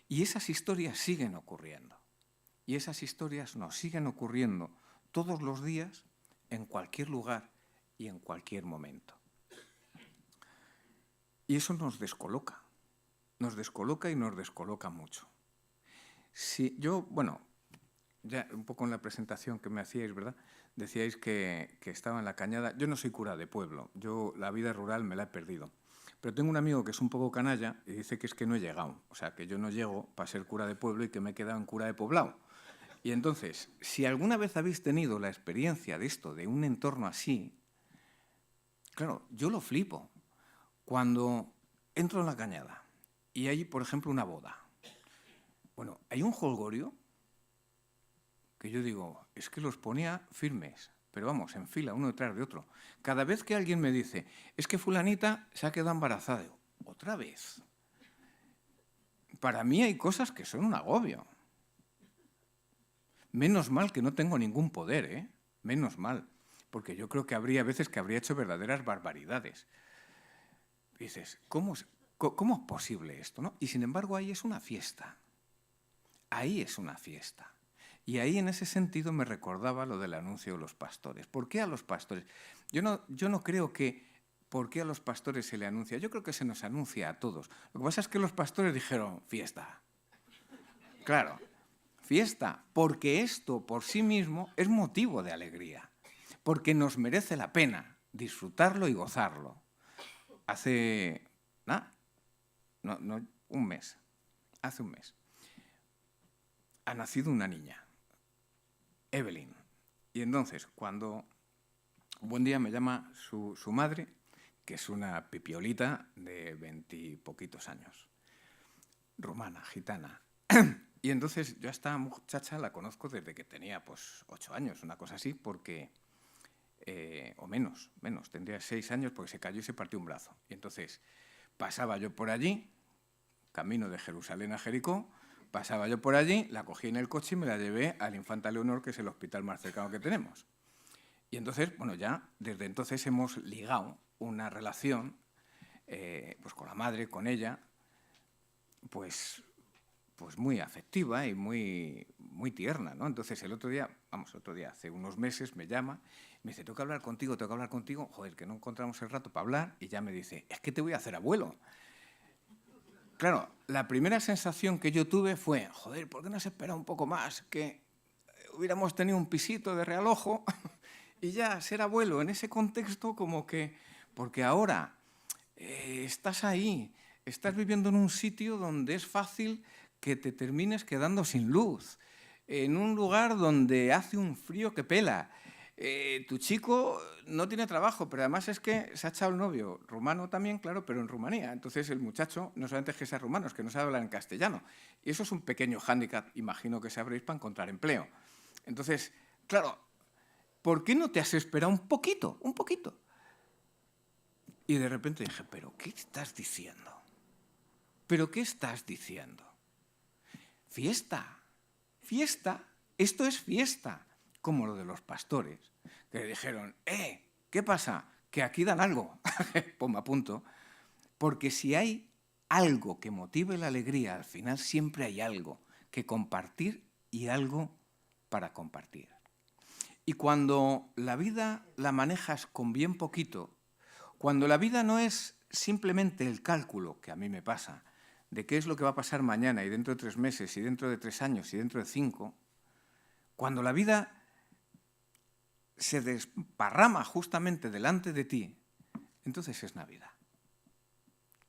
Y esas historias siguen ocurriendo. Y esas historias nos siguen ocurriendo todos los días, en cualquier lugar y en cualquier momento. Y eso nos descoloca y nos descoloca mucho. Si yo, ya un poco en la presentación que me hacíais, ¿verdad? Decíais que estaba en la Cañada. Yo no soy cura de pueblo, yo la vida rural me la he perdido. Pero tengo un amigo que es un poco canalla y dice que es que no he llegado. O sea, que yo no llego para ser cura de pueblo y que me he quedado en cura de poblado. Y entonces, si alguna vez habéis tenido la experiencia de esto, de un entorno así, claro, yo lo flipo. Cuando entro en la Cañada y hay, por ejemplo, una boda, bueno, hay un jolgorio que yo digo, es que los ponía firmes, pero vamos, en fila, uno detrás de otro. Cada vez que alguien me dice, es que fulanita se ha quedado embarazada, digo, otra vez. Para mí hay cosas que son un agobio. Menos mal que no tengo ningún poder, ¿eh? Menos mal, porque yo creo que habría veces que habría hecho verdaderas barbaridades. Y dices, ¿cómo es posible esto, no? Y sin embargo ahí es una fiesta. Ahí es una fiesta. Y ahí en ese sentido me recordaba lo del anuncio de los pastores. ¿Por qué a los pastores? Yo no creo que ¿por qué a los pastores se le anuncia? Yo creo que se nos anuncia a todos. Lo que pasa es que los pastores dijeron, fiesta. Claro, fiesta, porque esto por sí mismo es motivo de alegría, porque nos merece la pena disfrutarlo y gozarlo. Hace un mes, ha nacido una niña, Evelyn. Y entonces, cuando un buen día me llama su madre, que es una pipiolita de 20 y poquitos años, rumana, gitana. Y entonces yo a esta muchacha la conozco desde que tenía 8 años, una cosa así, porque, o menos, tendría 6 años porque se cayó y se partió un brazo. Y entonces pasaba yo por allí camino de Jerusalén a Jericó, pasaba yo por allí, la cogí en el coche y me la llevé al Infanta Leonor, que es el hospital más cercano que tenemos. Y entonces, bueno, ya desde entonces hemos ligado una relación pues con la madre, con ella, pues muy afectiva y muy tierna, ¿no? Entonces el otro día, hace unos meses me llama, me dice, tengo que hablar contigo, joder, que no encontramos el rato para hablar, y ya me dice, es que te voy a hacer abuelo. Claro, la primera sensación que yo tuve fue, joder, ¿por qué no se espera un poco más? Que hubiéramos tenido un pisito de realojo y ya ser abuelo en ese contexto como que, porque ahora estás ahí, estás viviendo en un sitio donde es fácil que te termines quedando sin luz, en un lugar donde hace un frío que pela. Tu chico no tiene trabajo, pero además es que se ha echado el novio, rumano también, claro, pero en Rumanía. Entonces el muchacho no solamente es que sea rumano, es que no sabe hablar en castellano. Y eso es un pequeño hándicap, imagino que sabréis, para encontrar empleo. Entonces, claro, ¿por qué no te has esperado un poquito, un poquito? Y de repente dije, ¿pero qué estás diciendo? ¿Pero qué estás diciendo? Fiesta, fiesta, esto es fiesta, como lo de los pastores, que le dijeron, ¿qué pasa? Que aquí dan algo, pues me apunto, porque si hay algo que motive la alegría, al final siempre hay algo que compartir y algo para compartir. Y cuando la vida la manejas con bien poquito, cuando la vida no es simplemente el cálculo, que a mí me pasa, de qué es lo que va a pasar mañana y dentro de 3 meses y dentro de 3 años y dentro de 5, cuando la vida se desparrama justamente delante de ti, entonces es Navidad.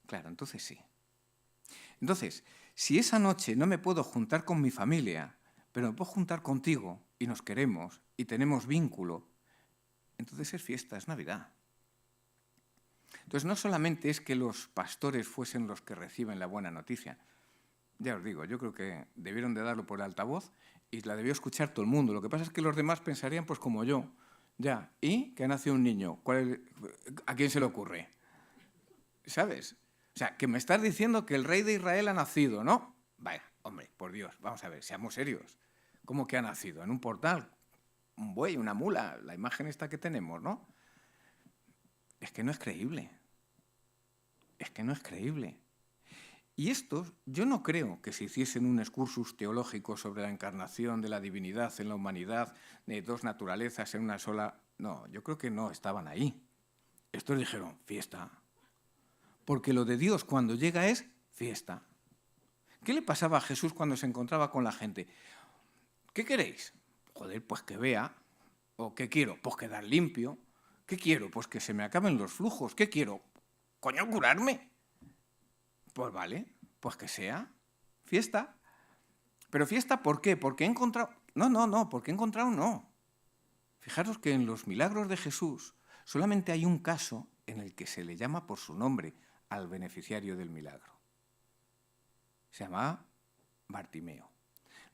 Claro, entonces sí. Entonces, si esa noche no me puedo juntar con mi familia, pero me puedo juntar contigo y nos queremos y tenemos vínculo, entonces es fiesta, es Navidad. Entonces, no solamente es que los pastores fuesen los que reciben la buena noticia. Ya os digo, yo creo que debieron de darlo por altavoz y la debió escuchar todo el mundo. Lo que pasa es que los demás pensarían, pues como yo, ya, ¿y que nació un niño? ¿A quién se le ocurre? ¿Sabes? O sea, que me estás diciendo que el rey de Israel ha nacido, ¿no? Vaya, hombre, por Dios, vamos a ver, seamos serios. ¿Cómo que ha nacido? ¿En un portal? ¿Un buey, una mula? La imagen esta que tenemos, ¿no? Es que no es creíble. Es que no es creíble. Y estos, yo no creo que se hiciesen un excursus teológico sobre la encarnación de la divinidad en la humanidad, de 2 naturalezas en una sola. No, yo creo que no estaban ahí. Estos dijeron, fiesta. Porque lo de Dios cuando llega es fiesta. ¿Qué le pasaba a Jesús cuando se encontraba con la gente? ¿Qué queréis? Joder, pues que vea. ¿O qué quiero? Pues quedar limpio. ¿Qué quiero? Pues que se me acaben los flujos. ¿Qué quiero? ¿Coño, curarme? Pues vale, pues que sea. Fiesta. ¿Pero fiesta por qué? Porque he encontrado. No, porque he encontrado no. Fijaros que en los milagros de Jesús solamente hay un caso en el que se le llama por su nombre al beneficiario del milagro. Se llama Bartimeo.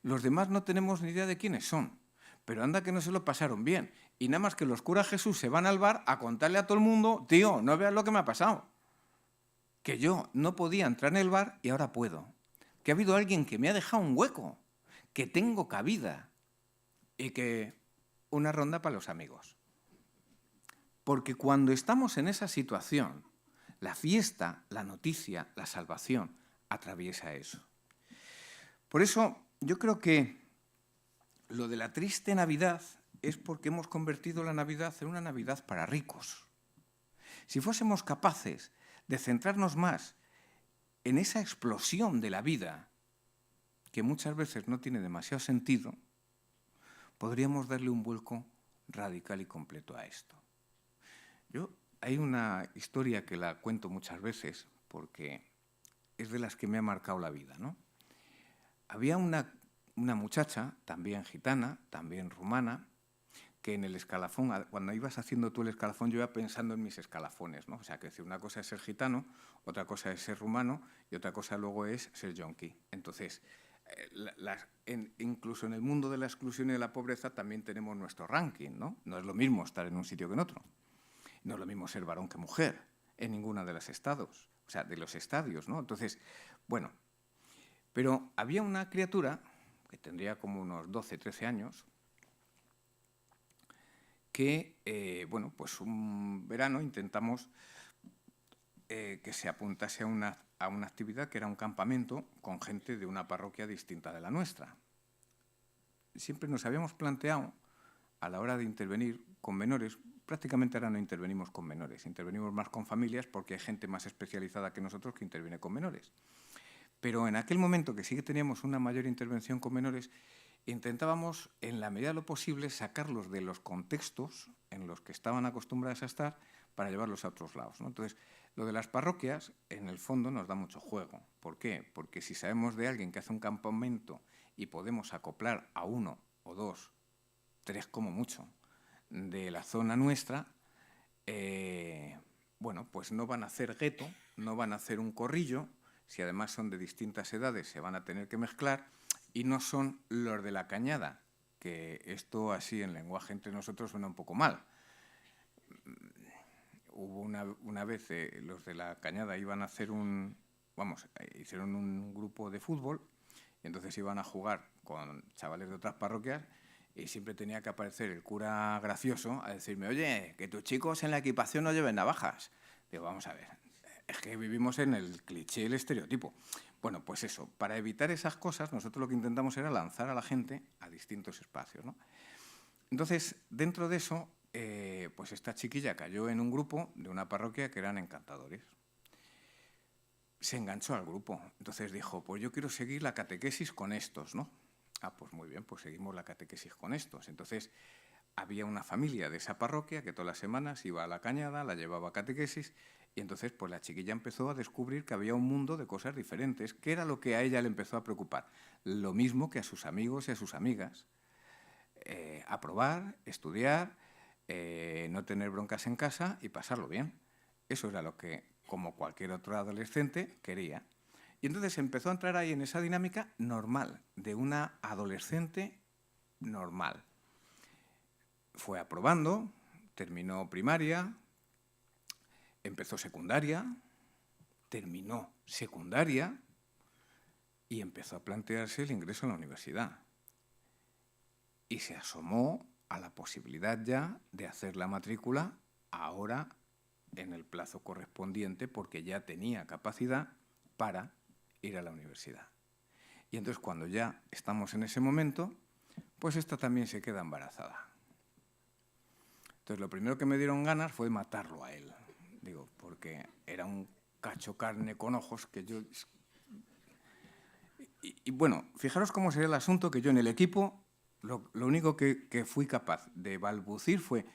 Los demás no tenemos ni idea de quiénes son, pero anda que no se lo pasaron bien. Y nada más que los curas Jesús se van al bar a contarle a todo el mundo, tío, no veas lo que me ha pasado. Que yo no podía entrar en el bar y ahora puedo. Que ha habido alguien que me ha dejado un hueco, que tengo cabida y que una ronda para los amigos. Porque cuando estamos en esa situación, la fiesta, la noticia, la salvación atraviesa eso. Por eso yo creo que lo de la triste Navidad es porque hemos convertido la Navidad en una Navidad para ricos. Si fuésemos capaces de centrarnos más en esa explosión de la vida, que muchas veces no tiene demasiado sentido, podríamos darle un vuelco radical y completo a esto. Hay una historia que la cuento muchas veces porque es de las que me ha marcado la vida, ¿no? Había una muchacha, también gitana, también rumana, que en el escalafón, cuando ibas haciendo tú el escalafón, yo iba pensando en mis escalafones, ¿no? O sea, que decir, una cosa es ser gitano, otra cosa es ser rumano y otra cosa luego es ser yonki. Entonces, incluso en el mundo de la exclusión y de la pobreza también tenemos nuestro ranking, ¿no? No es lo mismo estar en un sitio que en otro. No es lo mismo ser varón que mujer en ninguna de los estados, o sea, de los estadios, ¿no? Entonces, bueno, Pero había una criatura, que tendría como unos 12, 13 años, que, bueno, pues un verano intentamos que se apuntase a una actividad que era un campamento con gente de una parroquia distinta de la nuestra. Siempre nos habíamos planteado, a la hora de intervenir con menores, prácticamente ahora no intervenimos con menores, intervenimos más con familias porque hay gente más especializada que nosotros que interviene con menores. Pero en aquel momento, que sí que teníamos una mayor intervención con menores, intentábamos, en la medida de lo posible, sacarlos de los contextos en los que estaban acostumbrados a estar para llevarlos a otros lados, ¿no? Entonces, lo de las parroquias, en el fondo, nos da mucho juego. ¿Por qué? Porque si sabemos de alguien que hace un campamento y podemos acoplar a 1 o 2, 3 como mucho, de la zona nuestra, bueno, pues no van a hacer gueto, no van a hacer un corrillo. Si además son de distintas edades, se van a tener que mezclar, y no son los de la cañada, que esto así en lenguaje entre nosotros suena un poco mal. Hubo una vez los de la cañada iban a hacer hicieron un grupo de fútbol, y entonces iban a jugar con chavales de otras parroquias, y siempre tenía que aparecer el cura gracioso a decirme: oye, que tus chicos en la equipación no lleven navajas. Digo, vamos a ver, es que vivimos en el cliché, el estereotipo. Bueno, pues eso, para evitar esas cosas, nosotros lo que intentamos era lanzar a la gente a distintos espacios, ¿no? Entonces, dentro de eso, pues esta chiquilla cayó en un grupo de una parroquia que eran encantadores. Se enganchó al grupo, entonces dijo: pues yo quiero seguir la catequesis con estos, ¿no? Ah, pues muy bien, pues seguimos la catequesis con estos. Entonces, había una familia de esa parroquia que todas las semanas iba a la cañada, la llevaba a catequesis, y entonces pues la chiquilla empezó a descubrir que había un mundo de cosas diferentes, que era lo que a ella le empezó a preocupar. Lo mismo que a sus amigos y a sus amigas. Aprobar, estudiar, no tener broncas en casa y pasarlo bien. Eso era lo que, como cualquier otro adolescente, quería. Y entonces empezó a entrar ahí en esa dinámica normal, de una adolescente normal. Fue aprobando, terminó primaria, empezó secundaria, terminó secundaria y empezó a plantearse el ingreso a la universidad. Y se asomó a la posibilidad ya de hacer la matrícula ahora en el plazo correspondiente, porque ya tenía capacidad para ir a la universidad. Y entonces, cuando ya estamos en ese momento, pues esta también se queda embarazada. Entonces, lo primero que me dieron ganas fue matarlo a él. Digo, porque era un cacho carne con ojos que yo... Y bueno, fijaros cómo sería el asunto, que yo en el equipo, lo único que fui capaz de balbucir fue: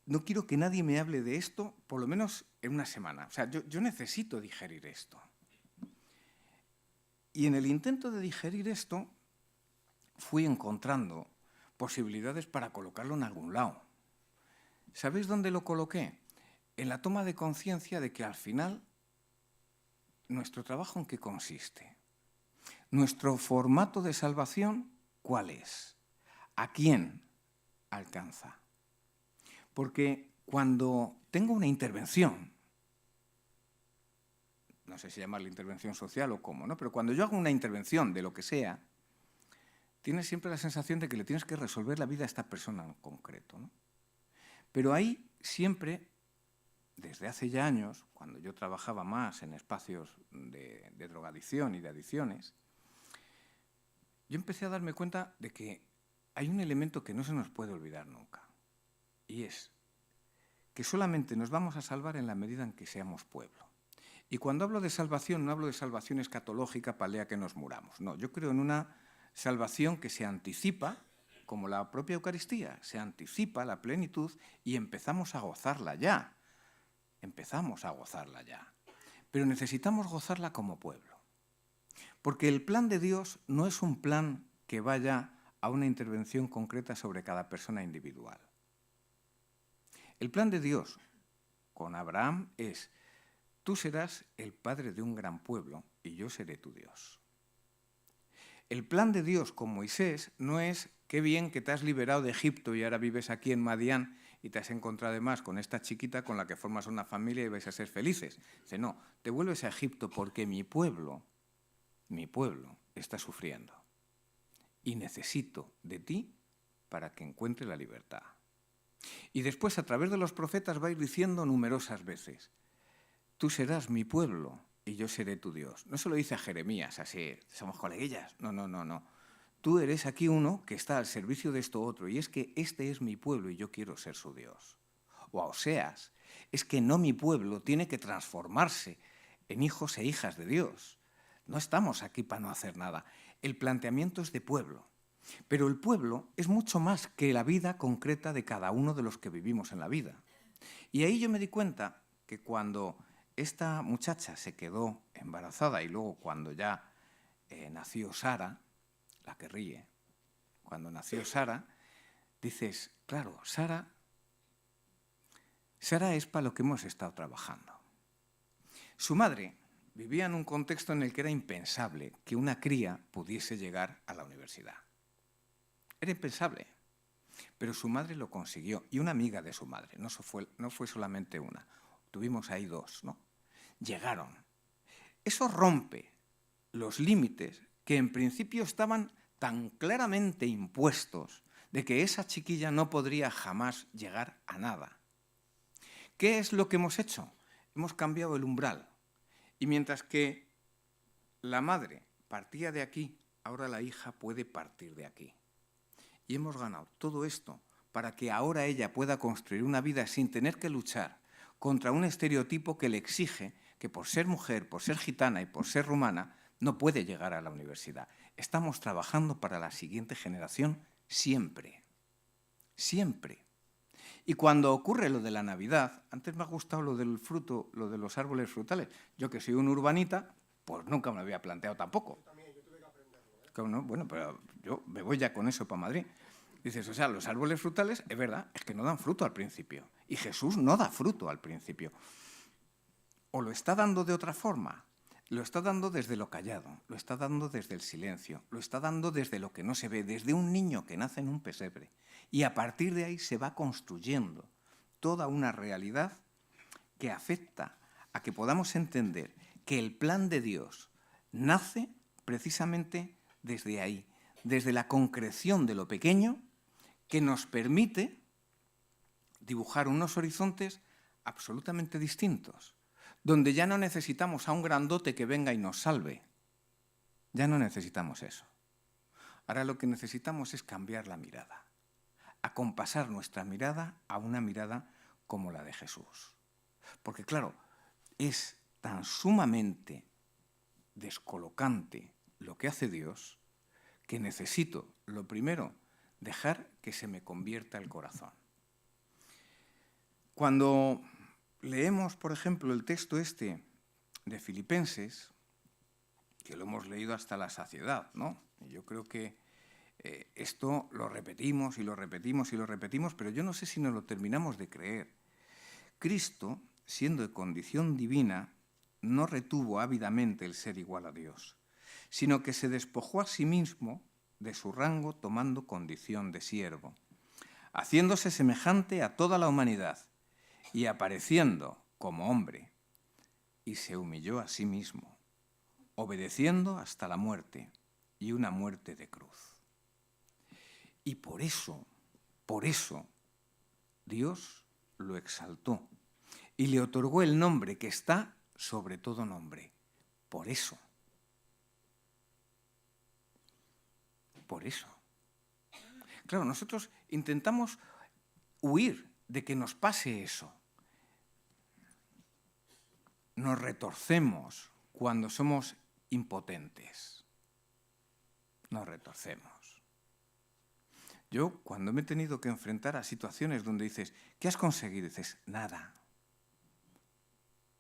no quiero que nadie me hable de esto, por lo menos en una semana. O sea, yo necesito digerir esto. Y en el intento de digerir esto, fui encontrando posibilidades para colocarlo en algún lado. ¿Sabéis dónde lo coloqué? En la toma de conciencia de que al final, ¿nuestro trabajo en qué consiste? ¿Nuestro formato de salvación cuál es? ¿A quién alcanza? Porque cuando tengo una intervención, no sé si llamarla intervención social o cómo, ¿no? Pero cuando yo hago una intervención de lo que sea, tienes siempre la sensación de que le tienes que resolver la vida a esta persona en concreto, ¿no? Pero ahí siempre, desde hace ya años, cuando yo trabajaba más en espacios de drogadicción y de adicciones, yo empecé a darme cuenta de que hay un elemento que no se nos puede olvidar nunca, y es que solamente nos vamos a salvar en la medida en que seamos pueblo. Y cuando hablo de salvación, no hablo de salvación escatológica, palea que nos muramos. No, yo creo en una salvación que se anticipa, como la propia Eucaristía, se anticipa la plenitud y empezamos a gozarla ya. Empezamos a gozarla ya. Pero necesitamos gozarla como pueblo. Porque el plan de Dios no es un plan que vaya a una intervención concreta sobre cada persona individual. El plan de Dios con Abraham es: tú serás el padre de un gran pueblo y yo seré tu Dios. El plan de Dios con Moisés no es: qué bien que te has liberado de Egipto y ahora vives aquí en Madián y te has encontrado además con esta chiquita con la que formas una familia y vais a ser felices. Dice, no, te vuelves a Egipto porque mi pueblo mi pueblo está sufriendo y necesito de ti para que encuentre la libertad. Y después, a través de los profetas, va a ir diciendo numerosas veces, tú serás mi pueblo y yo seré tu Dios. No se lo dice a Jeremías, así, somos coleguillas. No, no, no, no. Tú eres aquí uno que está al servicio de esto otro, y es que este es mi pueblo y yo quiero ser su Dios. O a Oseas, es que no mi pueblo tiene que transformarse en hijos e hijas de Dios. No estamos aquí para no hacer nada. El planteamiento es de pueblo. Pero el pueblo es mucho más que la vida concreta de cada uno de los que vivimos en la vida. Y ahí yo me di cuenta que cuando esta muchacha se quedó embarazada y luego cuando ya nació Sara, la que ríe, cuando nació Sara, dices, claro, Sara es para lo que hemos estado trabajando. Su madre vivía en un contexto en el que era impensable que una cría pudiese llegar a la universidad. Era impensable, pero su madre lo consiguió, y una amiga de su madre, no fue solamente una, tuvimos ahí dos, ¿no? Llegaron. Eso rompe los límites que en principio estaban tan claramente impuestos de que esa chiquilla no podría jamás llegar a nada. ¿Qué es lo que hemos hecho? Hemos cambiado el umbral. Y mientras que la madre partía de aquí, ahora la hija puede partir de aquí. Y hemos ganado todo esto para que ahora ella pueda construir una vida sin tener que luchar contra un estereotipo que le exige que por ser mujer, por ser gitana y por ser rumana, no puede llegar a la universidad. Estamos trabajando para la siguiente generación siempre. Siempre. Y cuando ocurre lo de la Navidad, antes me ha gustado lo del fruto, lo de los árboles frutales. Yo que soy un urbanita, pues nunca me lo había planteado tampoco. ¿No? Bueno, pero yo me voy ya con eso para Madrid. Dices, o sea, los árboles frutales, es verdad, es que no dan fruto al principio. Y Jesús no da fruto al principio. O lo está dando de otra forma. Lo está dando desde lo callado, lo está dando desde el silencio, lo está dando desde lo que no se ve, desde un niño que nace en un pesebre. Y a partir de ahí se va construyendo toda una realidad que afecta a que podamos entender que el plan de Dios nace precisamente desde ahí, desde la concreción de lo pequeño que nos permite dibujar unos horizontes absolutamente distintos, donde ya no necesitamos a un grandote que venga y nos salve. Ya no necesitamos eso. Ahora lo que necesitamos es cambiar la mirada, acompasar nuestra mirada a una mirada como la de Jesús. Porque claro, es tan sumamente descolocante lo que hace Dios que necesito, lo primero, dejar que se me convierta el corazón. Cuando leemos, por ejemplo, el texto este de Filipenses, que lo hemos leído hasta la saciedad, ¿no? Y yo creo que esto lo repetimos y lo repetimos y lo repetimos, pero yo no sé si nos lo terminamos de creer. Cristo, siendo de condición divina, no retuvo ávidamente el ser igual a Dios, sino que se despojó a sí mismo de su rango tomando condición de siervo, haciéndose semejante a toda la humanidad y apareciendo como hombre, y se humilló a sí mismo, obedeciendo hasta la muerte, y una muerte de cruz. Y por eso, Dios lo exaltó y le otorgó el nombre que está sobre todo nombre. Por eso. Por eso. Claro, nosotros intentamos huir de que nos pase eso. Nos retorcemos cuando somos impotentes. Nos retorcemos. Yo, cuando me he tenido que enfrentar a situaciones donde dices, ¿qué has conseguido? Dices, nada.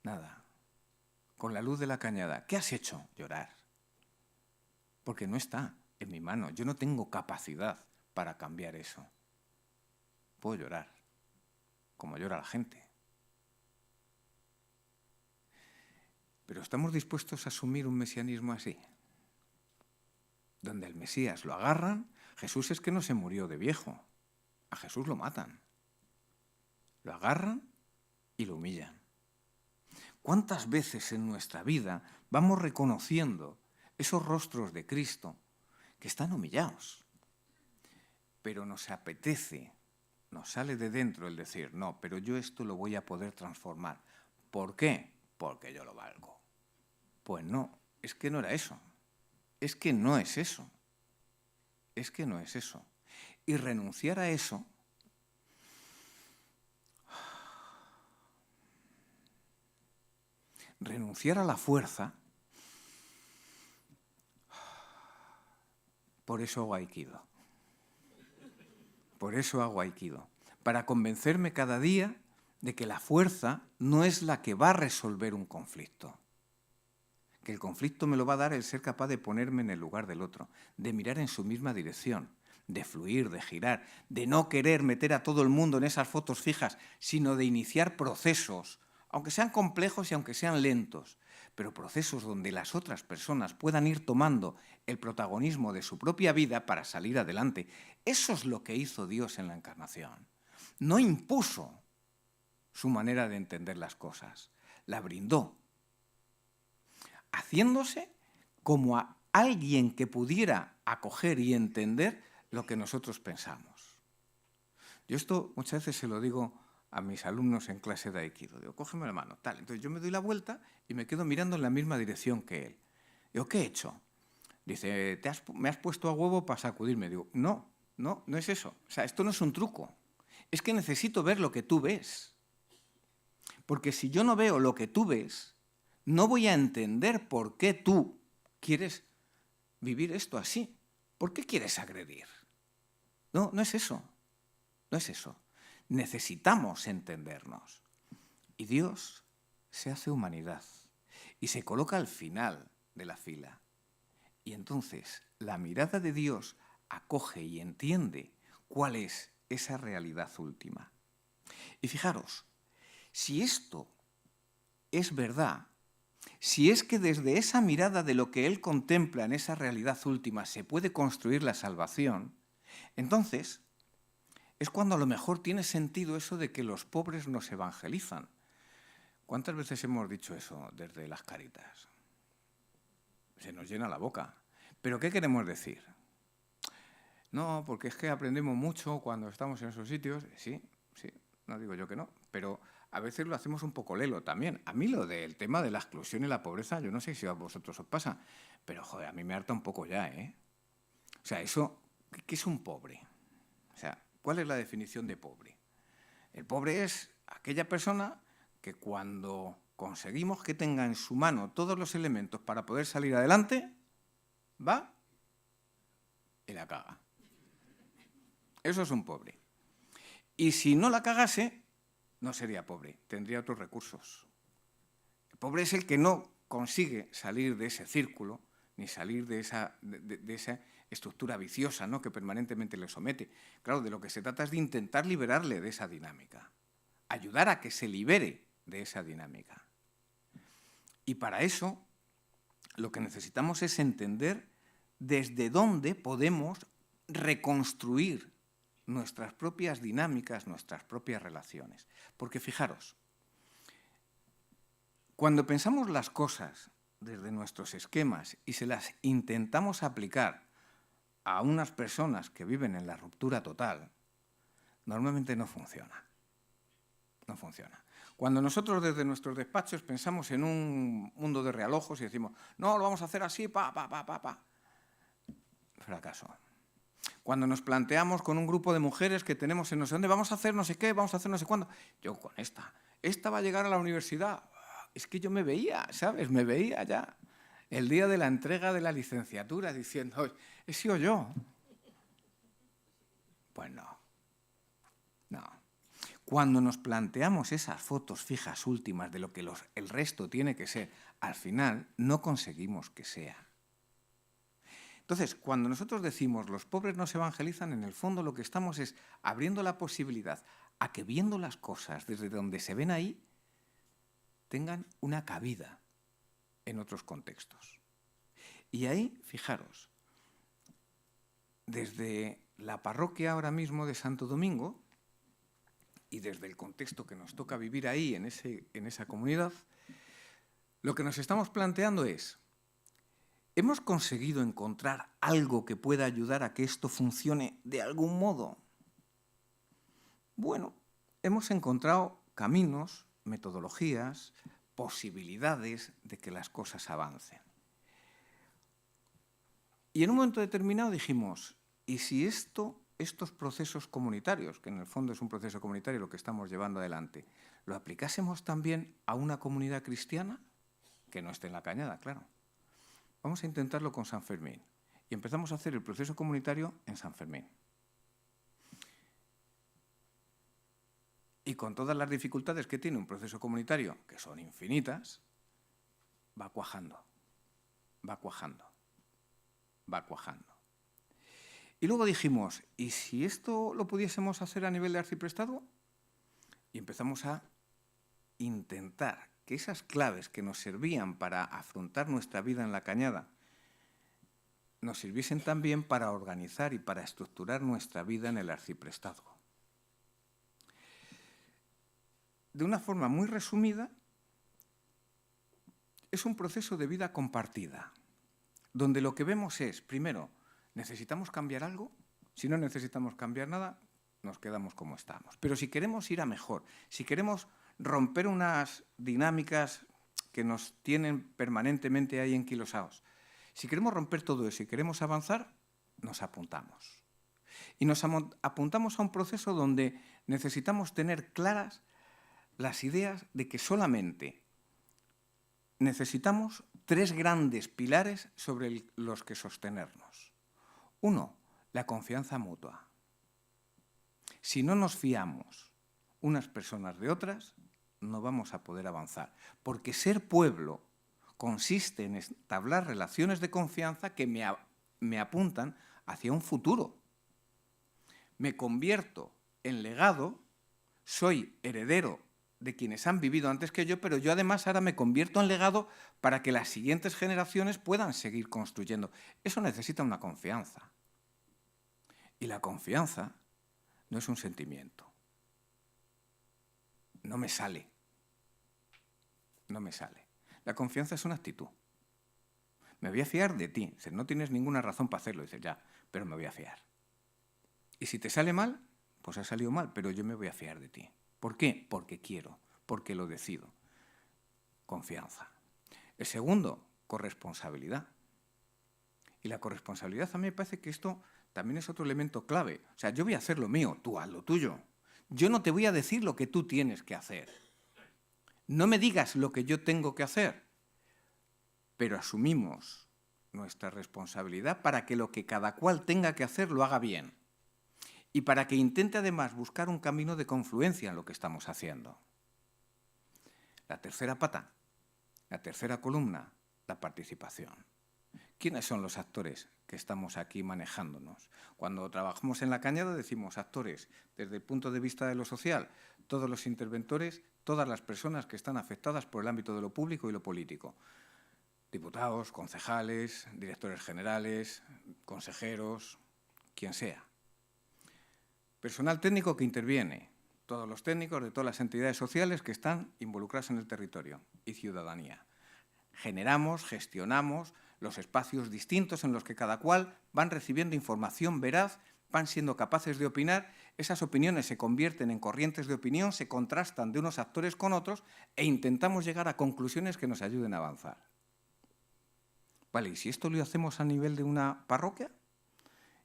Nada. Con la luz de la cañada, ¿qué has hecho? Llorar. Porque no está en mi mano. Yo no tengo capacidad para cambiar eso. Puedo llorar, como llora la gente. Pero ¿estamos dispuestos a asumir un mesianismo así? Donde al Mesías lo agarran. Jesús es que no se murió de viejo. A Jesús lo matan. Lo agarran y lo humillan. ¿Cuántas veces en nuestra vida vamos reconociendo esos rostros de Cristo que están humillados. Pero nos apetece, nos sale de dentro el decir, no, pero yo esto lo voy a poder transformar. ¿Por qué? Porque yo lo valgo. Pues no, es que no era eso. Es que no es eso. Es que no es eso. Y renunciar a eso renunciar a la fuerza, por eso hago aikido. Por eso hago aikido. Para convencerme cada día de que la fuerza no es la que va a resolver un conflicto. Que el conflicto me lo va a dar el ser capaz de ponerme en el lugar del otro, de mirar en su misma dirección, de fluir, de girar, de no querer meter a todo el mundo en esas fotos fijas, sino de iniciar procesos, aunque sean complejos y aunque sean lentos, pero procesos donde las otras personas puedan ir tomando el protagonismo de su propia vida para salir adelante. Eso es lo que hizo Dios en la Encarnación. No impuso su manera de entender las cosas, la brindó, haciéndose como a alguien que pudiera acoger y entender lo que nosotros pensamos. Yo esto muchas veces se lo digo a mis alumnos en clase de aikido. Digo, cógeme la mano, tal. Entonces yo me doy la vuelta y me quedo mirando en la misma dirección que él. Digo, ¿qué he hecho? Dice, me has puesto a huevo para sacudirme. Digo, no es eso. O sea, esto no es un truco. Es que necesito ver lo que tú ves. Porque si yo no veo lo que tú ves, no voy a entender por qué tú quieres vivir esto así. ¿Por qué quieres agredir? No es eso. No es eso. Necesitamos entendernos. Y Dios se hace humanidad y se coloca al final de la fila. Y entonces la mirada de Dios acoge y entiende cuál es esa realidad última. Y fijaros, si esto es verdad, si es que desde esa mirada de lo que Él contempla en esa realidad última se puede construir la salvación, entonces es cuando a lo mejor tiene sentido eso de que los pobres nos evangelizan. ¿Cuántas veces hemos dicho eso desde las Cáritas? Se nos llena la boca. ¿Pero qué queremos decir? No, porque es que aprendemos mucho cuando estamos en esos sitios. Sí, no digo yo que no, pero a veces lo hacemos un poco lelo también. A mí lo del tema de la exclusión y la pobreza, yo no sé si a vosotros os pasa, pero joder, a mí me harta un poco ya, ¿eh? O sea, eso, ¿qué es un pobre? O sea, ¿cuál es la definición de pobre? El pobre es aquella persona que cuando conseguimos que tenga en su mano todos los elementos para poder salir adelante, va y la caga. Eso es un pobre. Y si no la cagase, no sería pobre, tendría otros recursos. El pobre es el que no consigue salir de ese círculo, ni salir de esa estructura viciosa, ¿no?, que permanentemente le somete. Claro, de lo que se trata es de intentar liberarle de esa dinámica, ayudar a que se libere de esa dinámica. Y para eso lo que necesitamos es entender desde dónde podemos reconstruir nuestras propias dinámicas, nuestras propias relaciones. Porque fijaros, cuando pensamos las cosas desde nuestros esquemas y se las intentamos aplicar a unas personas que viven en la ruptura total, normalmente no funciona. No funciona. Cuando nosotros desde nuestros despachos pensamos en un mundo de realojos y decimos, no, lo vamos a hacer así, fracaso. Cuando nos planteamos con un grupo de mujeres que tenemos en no sé dónde, vamos a hacer no sé qué, vamos a hacer no sé cuándo, yo con esta va a llegar a la universidad. Es que yo me veía, ¿sabes? Me veía ya el día de la entrega de la licenciatura diciendo, he sido yo. Pues no. Cuando nos planteamos esas fotos fijas últimas de lo que el resto tiene que ser, al final no conseguimos que sea. Entonces, cuando nosotros decimos los pobres no se evangelizan, en el fondo lo que estamos es abriendo la posibilidad a que viendo las cosas desde donde se ven ahí, tengan una cabida en otros contextos. Y ahí, fijaros, desde la parroquia ahora mismo de Santo Domingo y desde el contexto que nos toca vivir ahí, en esa comunidad, lo que nos estamos planteando es ¿Hemos conseguido encontrar algo que pueda ayudar a que esto funcione de algún modo? Bueno, hemos encontrado caminos, metodologías, posibilidades de que las cosas avancen. Y en un momento determinado dijimos, ¿y si estos procesos comunitarios, que en el fondo es un proceso comunitario lo que estamos llevando adelante, lo aplicásemos también a una comunidad cristiana? Que no esté en la Cañada, claro. Vamos a intentarlo con San Fermín. Y empezamos a hacer el proceso comunitario en San Fermín. Y con todas las dificultades que tiene un proceso comunitario, que son infinitas, va cuajando, va cuajando, va cuajando. Y luego dijimos, ¿y si esto lo pudiésemos hacer a nivel de arciprestado? Y empezamos a intentar que esas claves que nos servían para afrontar nuestra vida en la Cañada nos sirviesen también para organizar y para estructurar nuestra vida en el arciprestazgo. De una forma muy resumida, es un proceso de vida compartida, donde lo que vemos es, primero, ¿necesitamos cambiar algo? Si no necesitamos cambiar nada, nos quedamos como estamos. Pero si queremos ir a mejor, si queremos romper unas dinámicas que nos tienen permanentemente ahí enquilosados, si queremos romper todo eso y queremos avanzar, nos apuntamos. Y nos apuntamos a un proceso donde necesitamos tener claras las ideas de que solamente necesitamos 3 grandes pilares sobre los que sostenernos. 1, la confianza mutua. Si no nos fiamos unas personas de otras, no vamos a poder avanzar. Porque ser pueblo consiste en entablar relaciones de confianza que me apuntan hacia un futuro. Me convierto en legado, soy heredero de quienes han vivido antes que yo, pero yo además ahora me convierto en legado para que las siguientes generaciones puedan seguir construyendo. Eso necesita una confianza. Y la confianza no es un sentimiento. No me sale. No me sale. La confianza es una actitud. Me voy a fiar de ti. Dices, no tienes ninguna razón para hacerlo. Dices, ya, pero me voy a fiar. Y si te sale mal, pues ha salido mal, pero yo me voy a fiar de ti. ¿Por qué? Porque quiero, porque lo decido. Confianza. El segundo, corresponsabilidad. Y la corresponsabilidad a mí me parece que esto también es otro elemento clave. O sea, yo voy a hacer lo mío, tú haz lo tuyo. Yo no te voy a decir lo que tú tienes que hacer. No me digas lo que yo tengo que hacer, pero asumimos nuestra responsabilidad para que lo que cada cual tenga que hacer lo haga bien y para que intente además buscar un camino de confluencia en lo que estamos haciendo. La tercera pata, la tercera columna, la participación. ¿Quiénes son los actores que estamos aquí manejándonos? Cuando trabajamos en la Cañada decimos actores desde el punto de vista de lo social, todos los interventores, todas las personas que están afectadas por el ámbito de lo público y lo político. Diputados, concejales, directores generales, consejeros, quien sea. Personal técnico que interviene, todos los técnicos de todas las entidades sociales que están involucrados en el territorio y ciudadanía. Generamos, gestionamos los espacios distintos en los que cada cual van recibiendo información veraz, van siendo capaces de opinar, esas opiniones se convierten en corrientes de opinión, se contrastan de unos actores con otros e intentamos llegar a conclusiones que nos ayuden a avanzar. Vale, ¿y si esto lo hacemos a nivel de una parroquia?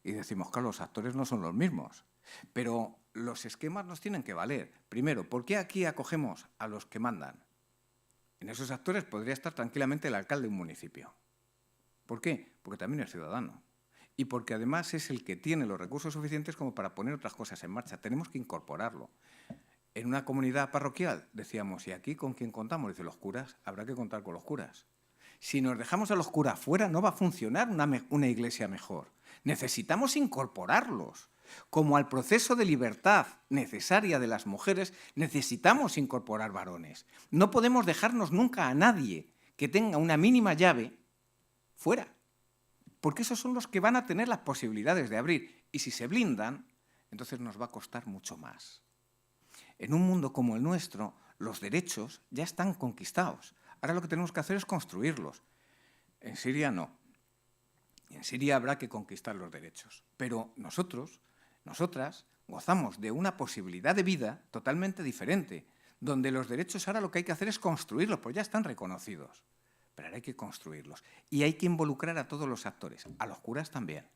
Y decimos, claro, los actores no son los mismos, pero los esquemas nos tienen que valer. Primero, ¿por qué aquí acogemos a los que mandan? En esos actores podría estar tranquilamente el alcalde de un municipio. ¿Por qué? Porque también es ciudadano. Y porque además es el que tiene los recursos suficientes como para poner otras cosas en marcha. Tenemos que incorporarlo. En una comunidad parroquial decíamos, ¿y aquí con quién contamos? Dice, los curas, habrá que contar con los curas. Si nos dejamos a los curas fuera, no va a funcionar una iglesia mejor. Necesitamos incorporarlos. Como al proceso de libertad necesaria de las mujeres, necesitamos incorporar varones. No podemos dejarnos nunca a nadie que tenga una mínima llave fuera, porque esos son los que van a tener las posibilidades de abrir. Y si se blindan, entonces nos va a costar mucho más. En un mundo como el nuestro, los derechos ya están conquistados. Ahora lo que tenemos que hacer es construirlos. En Siria no. Y en Siria habrá que conquistar los derechos. Pero nosotros, nosotras, gozamos de una posibilidad de vida totalmente diferente, donde los derechos ahora lo que hay que hacer es construirlos, pues ya están reconocidos. Pero ahora hay que construirlos. Y hay que involucrar a todos los actores, a los curas también.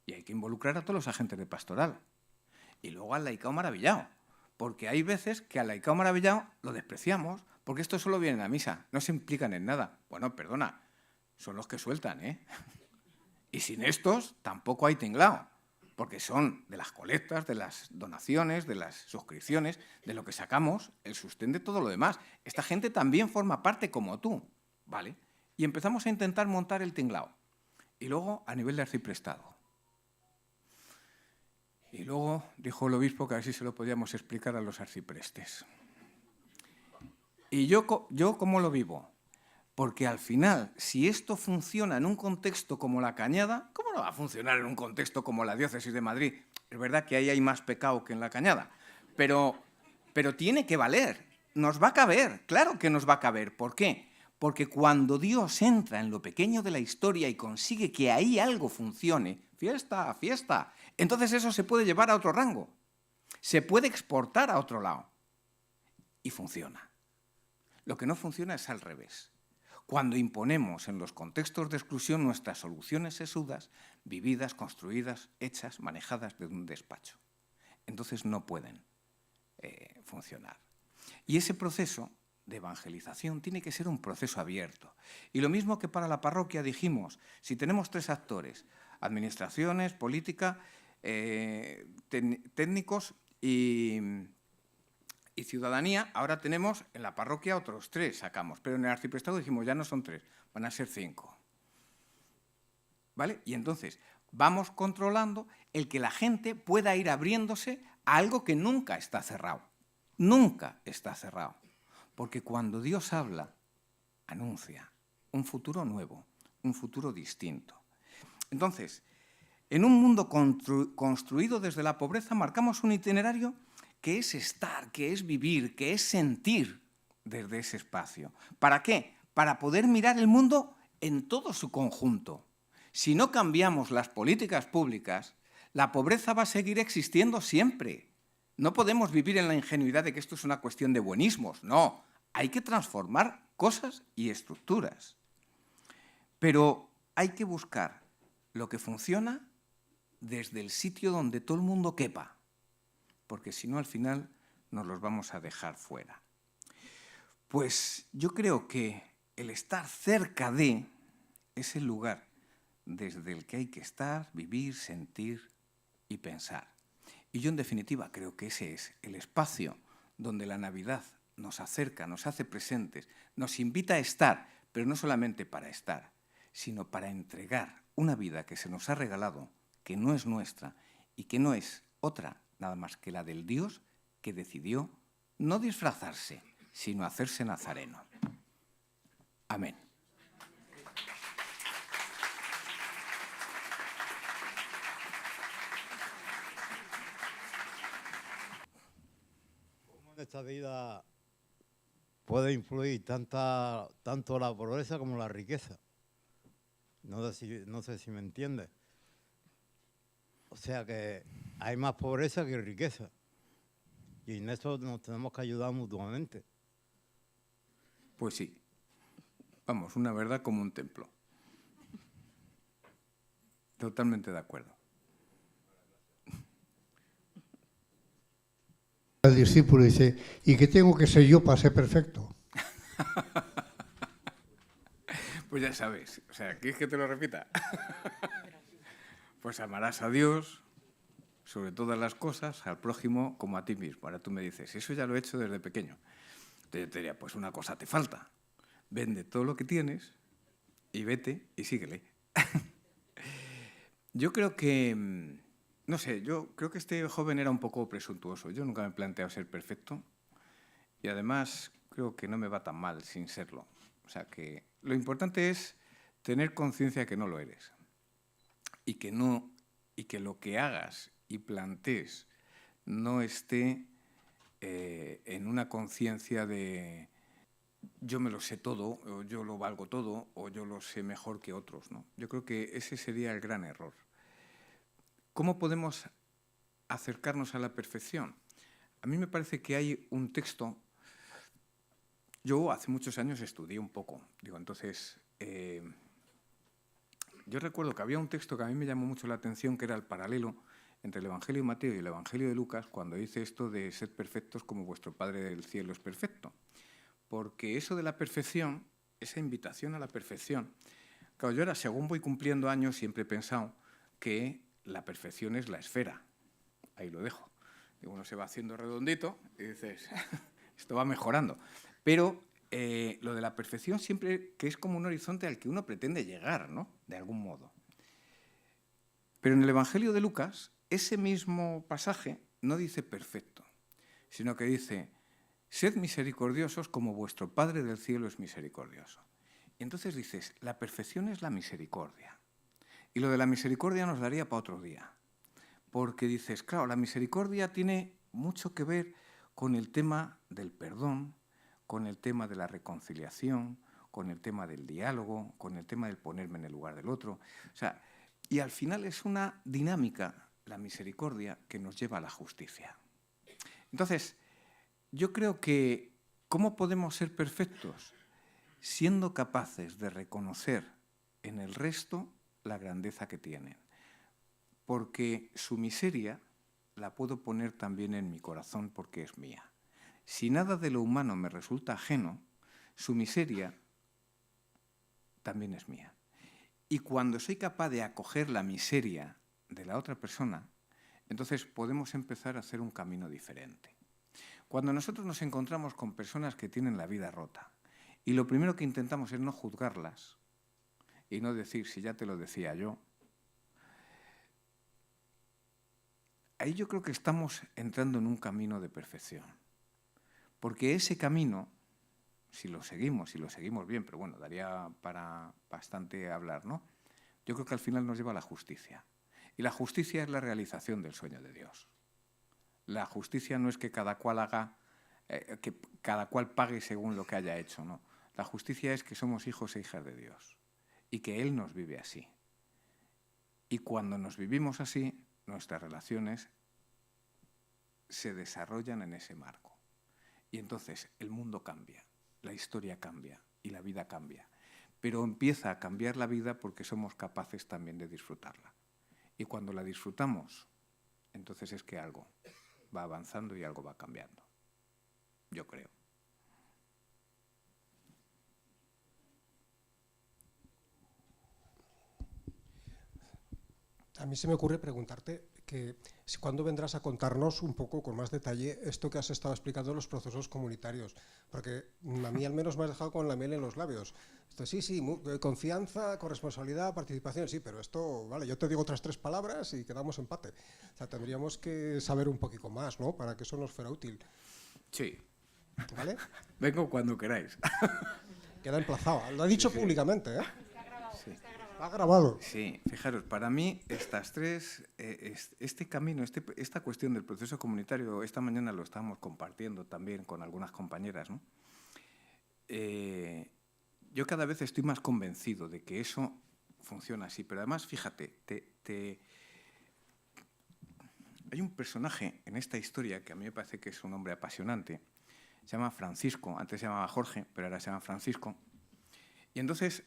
Y hay que involucrar a todos los agentes de pastoral. Y luego al laicao maravillado. Porque hay veces que al laicao maravillado lo despreciamos, porque estos solo vienen a misa, no se implican en nada. Bueno, perdona, son los que sueltan, ¿eh? Y sin estos tampoco hay tinglao, porque son de las colectas, de las donaciones, de las suscripciones, de lo que sacamos, el sostén de todo lo demás. Esta gente también forma parte como tú, ¿vale? Y empezamos a intentar montar el tinglao. Y luego a nivel de arciprestado. Y luego dijo el obispo que a ver si se lo podíamos explicar a los arciprestes. ¿Y yo cómo lo vivo? Porque al final, si esto funciona en un contexto como la Cañada, ¿cómo no va a funcionar en un contexto como la Diócesis de Madrid? Es verdad que ahí hay más pecado que en la Cañada, pero tiene que valer, nos va a caber, claro que nos va a caber. ¿Por qué? Porque cuando Dios entra en lo pequeño de la historia y consigue que ahí algo funcione, fiesta, fiesta, entonces eso se puede llevar a otro rango, se puede exportar a otro lado y funciona. Lo que no funciona es al revés. Cuando imponemos en los contextos de exclusión nuestras soluciones sesudas, vividas, construidas, hechas, manejadas desde un despacho. Entonces no pueden funcionar. Y ese proceso de evangelización tiene que ser un proceso abierto. Y lo mismo que para la parroquia dijimos, si tenemos 3 actores, administraciones, política, técnicos y ciudadanía, ahora tenemos en la parroquia otros 3 sacamos, pero en el arciprestado dijimos ya no son 3, van a ser 5. ¿Vale? Y entonces vamos controlando el que la gente pueda ir abriéndose a algo que nunca está cerrado. Nunca está cerrado. Porque cuando Dios habla, anuncia un futuro nuevo, un futuro distinto. Entonces, en un mundo construido desde la pobreza, marcamos un itinerario que es estar, que es vivir, que es sentir desde ese espacio. ¿Para qué? Para poder mirar el mundo en todo su conjunto. Si no cambiamos las políticas públicas, la pobreza va a seguir existiendo siempre. No podemos vivir en la ingenuidad de que esto es una cuestión de buenismos. No, hay que transformar cosas y estructuras. Pero hay que buscar lo que funciona desde el sitio donde todo el mundo quepa, porque si no, al final nos los vamos a dejar fuera. Pues yo creo que el estar cerca de es el lugar desde el que hay que estar, vivir, sentir y pensar. Y yo, en definitiva, creo que ese es el espacio donde la Navidad nos acerca, nos hace presentes, nos invita a estar, pero no solamente para estar, sino para entregar una vida que se nos ha regalado, que no es nuestra y que no es otra nada más que la del Dios que decidió no disfrazarse, sino hacerse nazareno. Amén. ¿Cómo en esta vida puede influir tanto la pobreza como la riqueza? No sé si me entiende. O sea que hay más pobreza que riqueza. Y en eso nos tenemos que ayudar mutuamente. Pues sí. Vamos, una verdad como un templo. Totalmente de acuerdo. El discípulo dice, ¿y qué tengo que ser yo para ser perfecto? Pues ya sabes, o sea, ¿quieres que te lo repita? Pues amarás a Dios sobre todas las cosas, al prójimo como a ti mismo. Ahora tú me dices, eso ya lo he hecho desde pequeño. Entonces yo te diría, pues una cosa te falta. Vende todo lo que tienes y vete y síguele. Yo creo que, no sé, yo creo que este joven era un poco presuntuoso. Yo nunca me he planteado ser perfecto y además creo que no me va tan mal sin serlo. O sea que lo importante es tener conciencia que no lo eres y que lo que hagas y plantees no esté en una conciencia de yo me lo sé todo, o yo lo valgo todo, o yo lo sé mejor que otros, ¿no? Yo creo que ese sería el gran error. ¿Cómo podemos acercarnos a la perfección? A mí me parece que hay un texto. Yo hace muchos años estudié un poco, entonces yo recuerdo que había un texto que a mí me llamó mucho la atención, que era el paralelo entre el Evangelio de Mateo y el Evangelio de Lucas, cuando dice esto de sed perfectos como vuestro Padre del cielo es perfecto. Porque eso de la perfección, esa invitación a la perfección, claro, yo ahora, según voy cumpliendo años, siempre he pensado que la perfección es la esfera. Ahí lo dejo. Y uno se va haciendo redondito y dices, esto va mejorando. Pero lo de la perfección siempre que es como un horizonte al que uno pretende llegar, ¿no? De algún modo. Pero en el Evangelio de Lucas, ese mismo pasaje no dice perfecto, sino que dice, sed misericordiosos como vuestro Padre del cielo es misericordioso. Y entonces dices, la perfección es la misericordia. Y lo de la misericordia nos daría para otro día. Porque dices, claro, la misericordia tiene mucho que ver con el tema del perdón, con el tema de la reconciliación, con el tema del diálogo, con el tema del ponerme en el lugar del otro. O sea, y al final es una dinámica, la misericordia, que nos lleva a la justicia. Entonces, yo creo que, ¿cómo podemos ser perfectos? Siendo capaces de reconocer en el resto la grandeza que tienen. Porque su miseria la puedo poner también en mi corazón porque es mía. Si nada de lo humano me resulta ajeno, su miseria también es mía. Y cuando soy capaz de acoger la miseria de la otra persona, entonces podemos empezar a hacer un camino diferente. Cuando nosotros nos encontramos con personas que tienen la vida rota, y lo primero que intentamos es no juzgarlas, y no decir, si ya te lo decía yo, ahí yo creo que estamos entrando en un camino de perfección. Porque ese camino, si lo seguimos bien, pero bueno, daría para bastante hablar, ¿no? Yo creo que al final nos lleva a la justicia. Y la justicia es la realización del sueño de Dios. La justicia no es que cada cual haga, que cada cual pague según lo que haya hecho, ¿no? La justicia es que somos hijos e hijas de Dios y que Él nos vive así. Y cuando nos vivimos así, nuestras relaciones se desarrollan en ese marco. Y entonces el mundo cambia, la historia cambia y la vida cambia. Pero empieza a cambiar la vida porque somos capaces también de disfrutarla. Y cuando la disfrutamos, entonces es que algo va avanzando y algo va cambiando. Yo creo. A mí se me ocurre preguntarte que cuándo vendrás a contarnos un poco con más detalle esto que has estado explicando de los procesos comunitarios, porque a mí al menos me has dejado con la miel en los labios. Esto sí, confianza, corresponsabilidad, participación, sí, pero esto, vale, yo te digo otras 3 palabras y quedamos empate. O sea, tendríamos que saber un poquito más, ¿no?, para que eso nos fuera útil. Sí. ¿Vale? Vengo cuando queráis. Queda emplazado. Lo ha dicho Sí. públicamente, ¿eh? Sí. Está grabado. Sí, fijaros, para mí estas 3, este camino, esta cuestión del proceso comunitario, esta mañana lo estábamos compartiendo también con algunas compañeras, ¿no? Yo cada vez estoy más convencido de que eso funciona así, pero además, fíjate, hay un personaje en esta historia que a mí me parece que es un hombre apasionante, se llama Francisco, antes se llamaba Jorge, pero ahora se llama Francisco, y entonces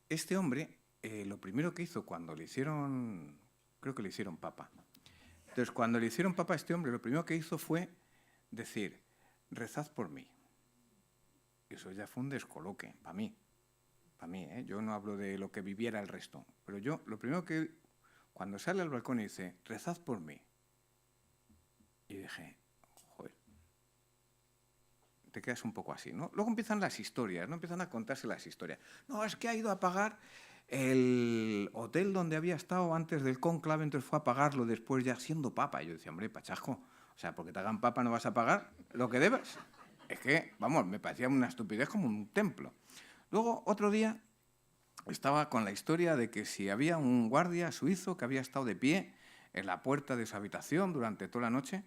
este hombre, lo primero que hizo cuando le hicieron, creo que le hicieron papa, entonces cuando le hicieron papa a este hombre, lo primero que hizo fue decir, rezad por mí. Y eso ya fue un descoloque, para mí, yo no hablo de lo que viviera el resto, pero yo, lo primero que, cuando sale al balcón y dice, rezad por mí, y dije, joder, te quedas un poco así, ¿no? Luego empiezan las historias, ¿no? Empiezan a contarse las historias. No, es que ha ido a pagar el hotel donde había estado antes del cónclave, entonces fue a pagarlo después ya siendo papa. Y yo decía, hombre, pachasco, o sea, porque te hagan papa no vas a pagar lo que debes. Es que, vamos, me parecía una estupidez como un templo. Luego, otro día, estaba con la historia de que si había un guardia suizo que había estado de pie en la puerta de su habitación durante toda la noche,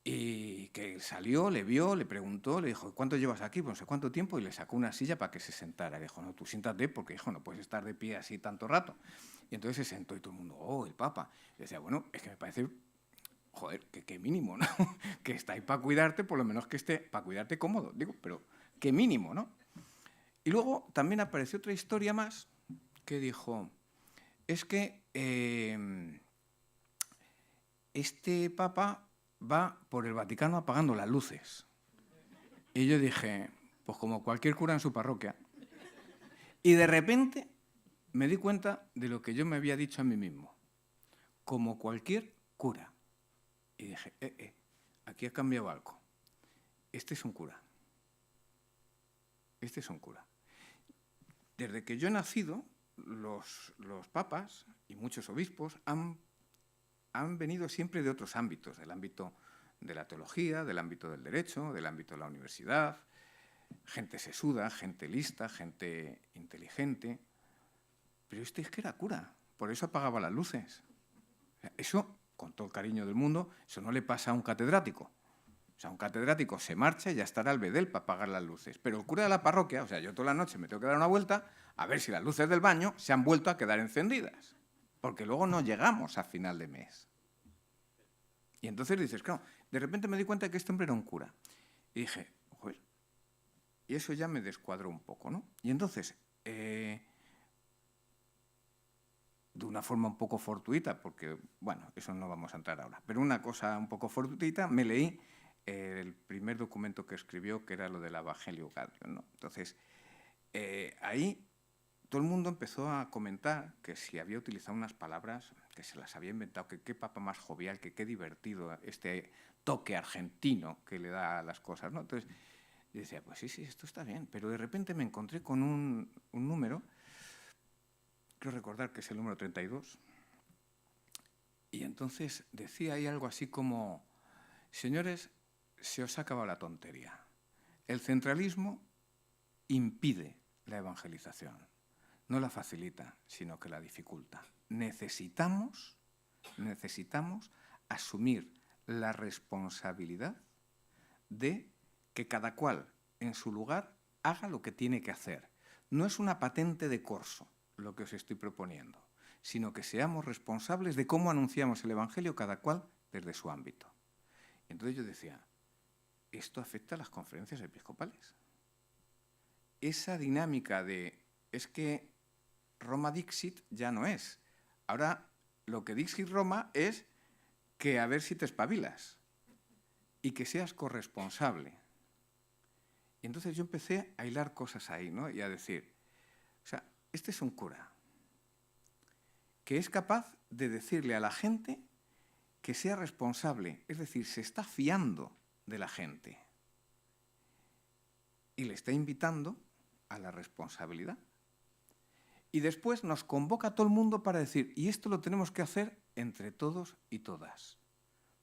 Y que salió, le vio, le preguntó, le dijo, ¿cuánto llevas aquí? Pues no sé cuánto tiempo, y le sacó una silla para que se sentara. Le dijo, no, tú siéntate, porque hijo, no puedes estar de pie así tanto rato. Y entonces se sentó y todo el mundo, oh, el Papa. Y decía, bueno, es que me parece, joder, que mínimo, ¿no? Que está ahí para cuidarte, por lo menos que esté para cuidarte cómodo, digo, pero qué mínimo, ¿no? Y luego también apareció otra historia más que dijo, es que este Papa va por el Vaticano apagando las luces. Y yo dije, pues como cualquier cura en su parroquia. Y de repente me di cuenta de lo que yo me había dicho a mí mismo. Como cualquier cura. Y dije, aquí ha cambiado algo. Este es un cura. Este es un cura. Desde que yo he nacido, los papas y muchos obispos han venido siempre de otros ámbitos, del ámbito de la teología, del ámbito del derecho, del ámbito de la universidad, gente sesuda, gente lista, gente inteligente. Pero este es que era cura, por eso apagaba las luces. Eso, con todo el cariño del mundo, eso no le pasa a un catedrático. O sea, un catedrático se marcha y ya estará al bedel para apagar las luces. Pero el cura de la parroquia, o sea, yo toda la noche me tengo que dar una vuelta a ver si las luces del baño se han vuelto a quedar encendidas. Porque luego no llegamos a final de mes. Y entonces dices, claro, de repente me di cuenta de que este hombre era un cura. Y dije, joder, y eso ya me descuadró un poco, ¿no? Y entonces, de una forma un poco fortuita, porque, bueno, eso no vamos a entrar ahora, pero una cosa un poco fortuita, me leí el primer documento que escribió, que era lo del Evangelio Gaudium, ¿no? Entonces, ahí todo el mundo empezó a comentar que si había utilizado unas palabras que se las había inventado, que qué papa más jovial, que qué divertido este toque argentino que le da a las cosas, ¿no? Entonces, yo decía, pues sí, esto está bien, pero de repente me encontré con un número, creo recordar que es el número 32, y entonces decía ahí algo así como, señores, se os ha acabado la tontería. El centralismo impide la evangelización. No la facilita, sino que la dificulta. Necesitamos asumir la responsabilidad de que cada cual en su lugar haga lo que tiene que hacer. No es una patente de corso lo que os estoy proponiendo, sino que seamos responsables de cómo anunciamos el Evangelio cada cual desde su ámbito. Entonces yo decía, esto afecta a las conferencias episcopales. Esa dinámica de, es que Roma Dixit ya no es. Ahora lo que Dixit Roma es que a ver si te espabilas y que seas corresponsable. Y entonces yo empecé a hilar cosas ahí, ¿no? Y a decir, o sea, este es un cura que es capaz de decirle a la gente que sea responsable, es decir, se está fiando de la gente y le está invitando a la responsabilidad. Y después nos convoca a todo el mundo para decir, y esto lo tenemos que hacer entre todos y todas.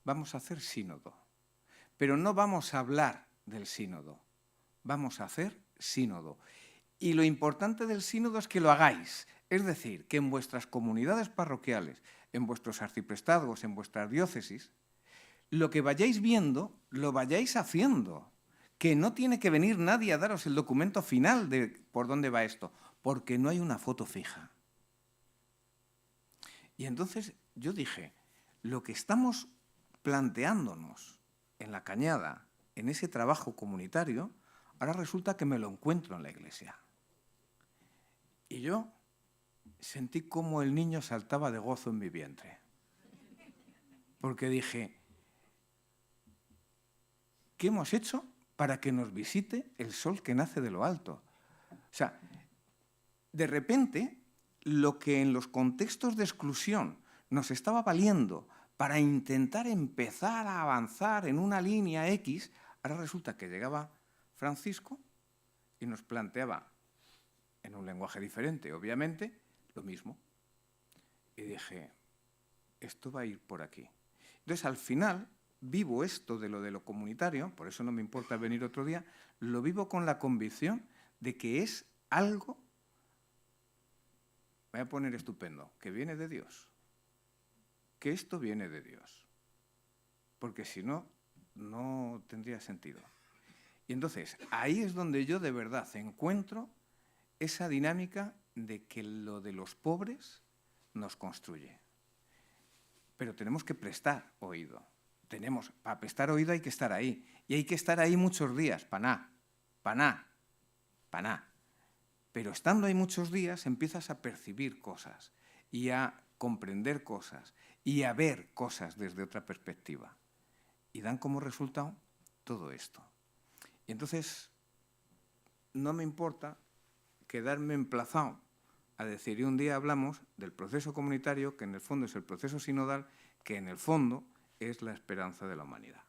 Vamos a hacer sínodo. Pero no vamos a hablar del sínodo, vamos a hacer sínodo. Y lo importante del sínodo es que lo hagáis. Es decir, que en vuestras comunidades parroquiales, en vuestros arciprestazgos, en vuestras diócesis, lo que vayáis viendo, lo vayáis haciendo. Que no tiene que venir nadie a daros el documento final de por dónde va esto, porque no hay una foto fija. Y entonces yo dije, lo que estamos planteándonos en la Cañada, en ese trabajo comunitario, ahora resulta que me lo encuentro en la iglesia. Y yo sentí como el niño saltaba de gozo en mi vientre. Porque dije, ¿qué hemos hecho para que nos visite el sol que nace de lo alto? O sea, de repente, lo que en los contextos de exclusión nos estaba valiendo para intentar empezar a avanzar en una línea X, ahora resulta que llegaba Francisco y nos planteaba, en un lenguaje diferente, obviamente, lo mismo. Y dije, esto va a ir por aquí. Entonces, al final, vivo esto de lo comunitario, por eso no me importa venir otro día, lo vivo con la convicción de que es algo, voy a poner estupendo, que viene de Dios. Que esto viene de Dios. Porque si no, no tendría sentido. Y entonces, ahí es donde yo de verdad encuentro esa dinámica de que lo de los pobres nos construye. Pero tenemos que prestar oído. Para prestar oído hay que estar ahí. Y hay que estar ahí muchos días, paná. Pero estando ahí muchos días empiezas a percibir cosas y a comprender cosas y a ver cosas desde otra perspectiva. Y dan como resultado todo esto. Y entonces no me importa quedarme emplazado a decir, y un día hablamos del proceso comunitario, que en el fondo es el proceso sinodal, que en el fondo es la esperanza de la humanidad.